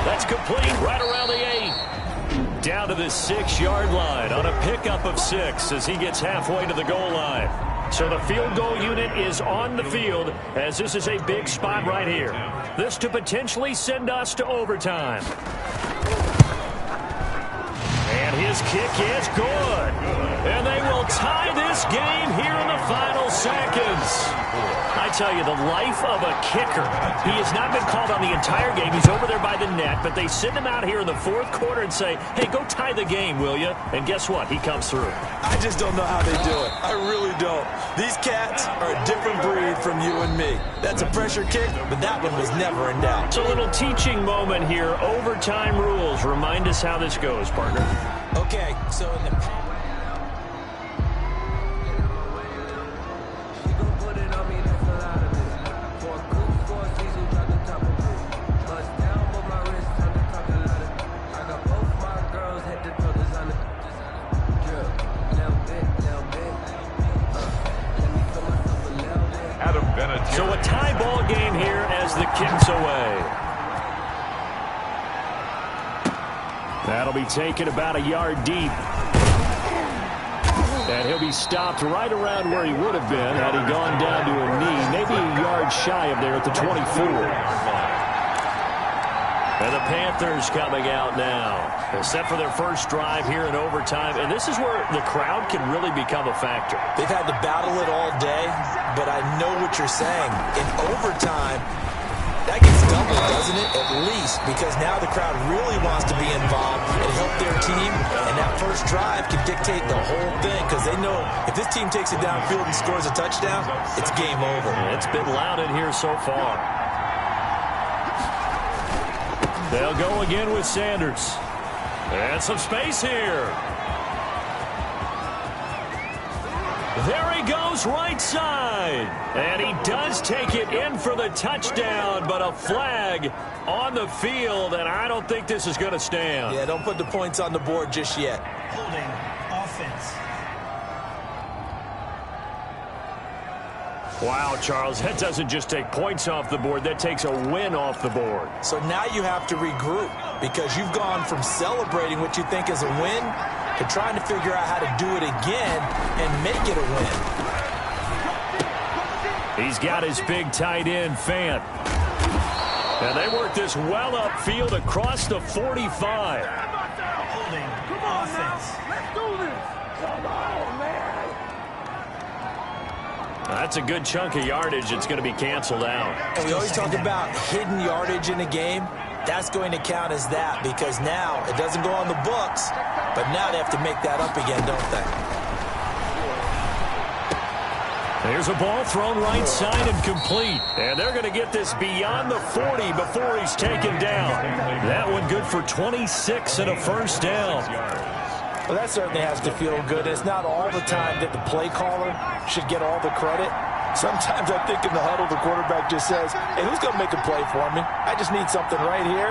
That's complete right around the 8. Down to the 6-yard line on a pickup of 6 as he gets halfway to the goal line. So the field goal unit is on the field as this is a big spot right here. This to potentially send us to overtime. And his kick is good. And they will tie this game here in the final seconds. I tell you, the life of a kicker. He has not been called on the entire game. He's over there by the net, but they send him out here in the fourth quarter and say, hey, go tie the game, will you? And guess what? He comes through. I just don't know how they do it. I really don't. These cats are a different breed from you and me. That's a pressure kick, but that one was never in doubt. It's a little teaching moment here. Overtime rules. Remind us how this goes, partner. Okay, so in the... So a tie ball game here as the kick's away. That'll be taken about a yard deep. And he'll be stopped right around where he would have been had he gone down to a knee, maybe a yard shy of there at the 24. And the Panthers coming out now. They're set for their first drive here in overtime. And this is where the crowd can really become a factor. They've had to battle it all day, but I know what you're saying. In overtime, that gets doubled, doesn't it? At least, because now the crowd really wants to be involved and help their team. And that first drive can dictate the whole thing because they know if this team takes it downfield and scores a touchdown, it's game over. It's been loud in here so far. They'll go again with Sanders. And some space here. There he goes right side. And he does take it in for the touchdown, but a flag on the field, and I don't think this is going to stand. Yeah, don't put the points on the board just yet. Holding offense. Wow, Charles, that doesn't just take points off the board. That takes a win off the board. So now you have to regroup because you've gone from celebrating what you think is a win to trying to figure out how to do it again and make it a win. He's got his big tight end, Fant. And they work this well upfield across the 45. Holding offense. Let's do this. Come on, man. That's a good chunk of yardage. It's going to be canceled out. And we always talk about hidden yardage in a game. That's going to count as that because now it doesn't go on the books, but now they have to make that up again, don't they? There's a ball thrown right side and complete. And they're going to get this beyond the 40 before he's taken down. That one good for 26 and a first down. Well, that certainly has to feel good. It's not all the time that the play caller should get all the credit. Sometimes I think in the huddle, the quarterback just says, hey, who's going to make a play for me? I just need something right here.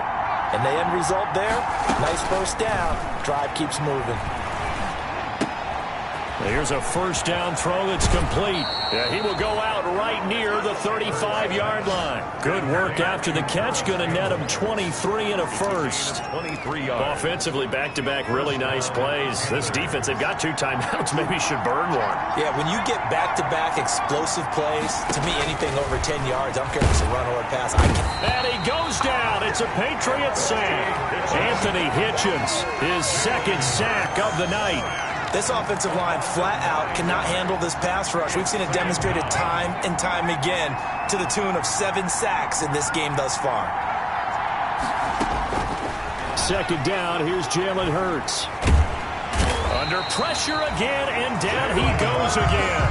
And the end result there, nice first down. Drive keeps moving. Here's a first down throw that's complete. Yeah, he will go out right near the 35-yard line. Good work after the catch. Going to net him 23 and a first. 23 yards. Offensively, back-to-back really nice plays. This defense, they've got 2 timeouts. Maybe should burn one. Yeah, when you get back-to-back explosive plays, to me, anything over 10 yards, I don't care if it's a run or a pass. And he goes down. It's a Patriot sack. Anthony Hitchens, his second sack of the night. This offensive line flat out cannot handle this pass rush. We've seen it demonstrated time and time again to the tune of 7 sacks in this game thus far. Second down, here's Jalen Hurts. Under pressure again, and down he goes again.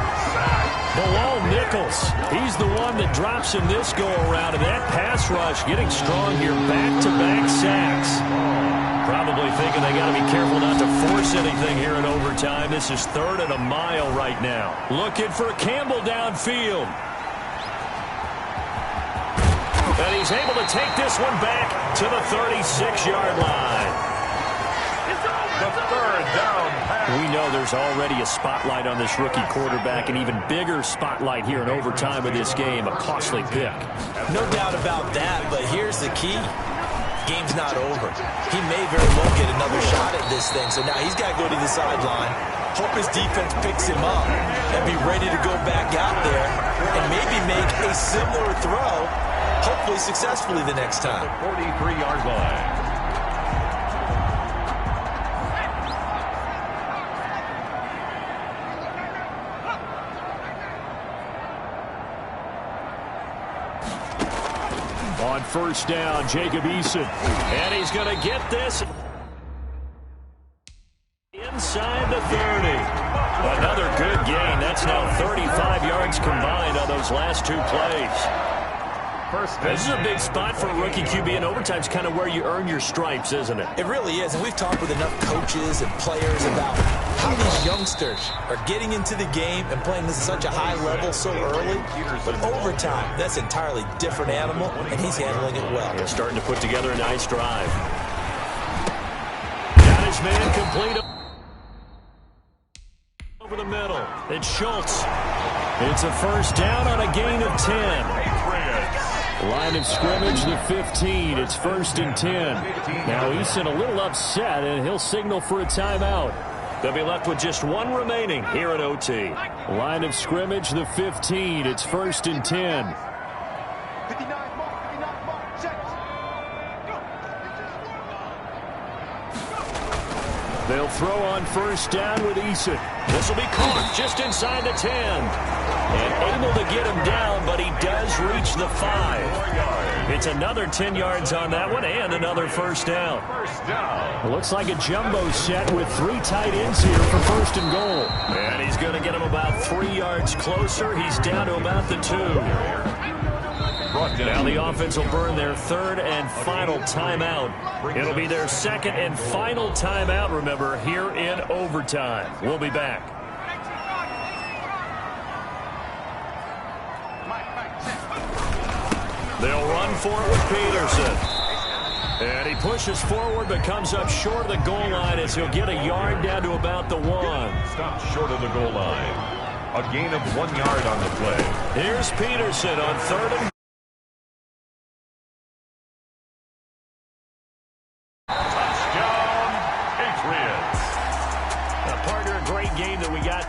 Bilal Nichols, he's the one that drops in this go-around, and that pass rush getting strong here, back-to-back sacks. Probably thinking they got to be careful not to force anything here in overtime. This is 3rd and a mile right now. Looking for Campbell downfield. And he's able to take this one back to the 36-yard line. The 3rd down pass. We know there's already a spotlight on this rookie quarterback, an even bigger spotlight here in overtime of this game, a costly pick. No doubt about that, but here's the key. Game's not over. He may very well get another shot at this thing, so now he's got to go to the sideline, hope his defense picks him up, and be ready to go back out there and maybe make a similar throw, hopefully successfully the next time. 43-yard line. On first down, Jacob Eason. And he's going to get this inside the 30. Another good gain. That's now 35 yards combined on those last 2 plays. This is a big spot for a rookie QB, and overtime's kind of where you earn your stripes, isn't it? It really is, and we've talked with enough coaches and players about how these youngsters are getting into the game and playing this at such a high level so early. But overtime, that's an entirely different animal, and he's handling it well. They're starting to put together a nice drive. Got his man complete over the middle. It's Schultz. It's a first down on a gain of 10. Line of scrimmage, the 15. It's 1st and 10. Now Eason a little upset, and he'll signal for a timeout. They'll be left with just 1 remaining here at OT. Line of scrimmage, the 15. It's 1st and 10. 59 mark, check. They'll throw on first down with Eason. This will be caught just inside the 10. And able to get him down, but he does reach the 5. It's another 10 yards on that one and another first down. It looks like a jumbo set with 3 tight ends here for first and goal. And he's going to get him about 3 yards closer. He's down to about the 2. Now the offense will burn their 3rd and final timeout. It'll be their 2nd and final timeout, remember, here in overtime. We'll be back. They'll run for it with Peterson. And he pushes forward but comes up short of the goal line as he'll get a yard down to about the 1. Stop short of the goal line. A gain of 1 yard on the play. Here's Peterson on 3rd and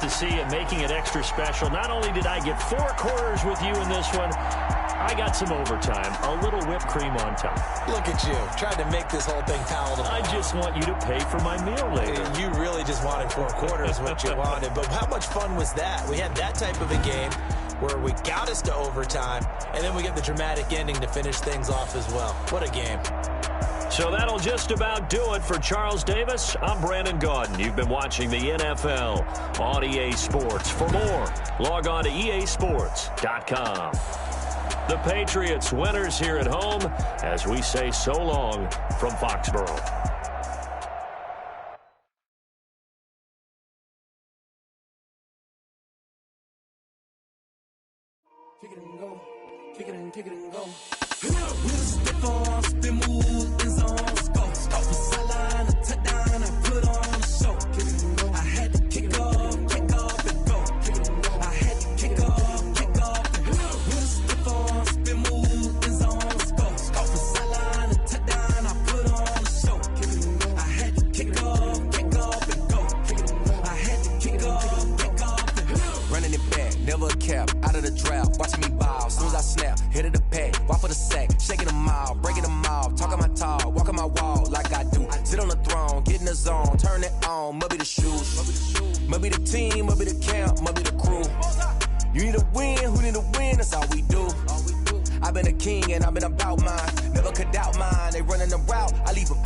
to see and making it extra special. Not only did I get 4 quarters with you in this one, I got some overtime, a little whipped cream on top. Look at you, trying to make this whole thing palatable. I just want you to pay for my meal later. You really just wanted 4 quarters, what you wanted. But how much fun was that? We had that type of a game where we got us to overtime, and then we get the dramatic ending to finish things off as well. What a game. So that'll just about do it for Charles Davis. I'm Brandon Gaudin. You've been watching the NFL on EA Sports. For more, log on to easports.com. The Patriots winners here at home as we say so long from Foxborough. Kick it and go. Kick it and kick it and go. We'll step on, spin, move, in zone, score. Stop the sideline, a touchdown, I put on a show. Kick it and go. I had to kick off and go. Kick it and go. I had to kick off and go. We'll step on, spin, move, in zone, score. Stop the sideline, a touchdown, I put on a show. Kick it and go. I had to kick off and go. Kick it and go. I had to kick off and go. Running it back, never a cap, out of the draft, watching me ball. Soon as I snap, hit of the pack, walk for the sack, shaking them all, breaking them off, talking my talk, walking my wall like I do. Sit on the throne, get in the zone, turn it on, must be the shoes, must be the team, must be the camp, must be the crew. You need a win, who need a win, that's all we do. I've been a king and I've been about mine, never could doubt mine. They running the route, I leave them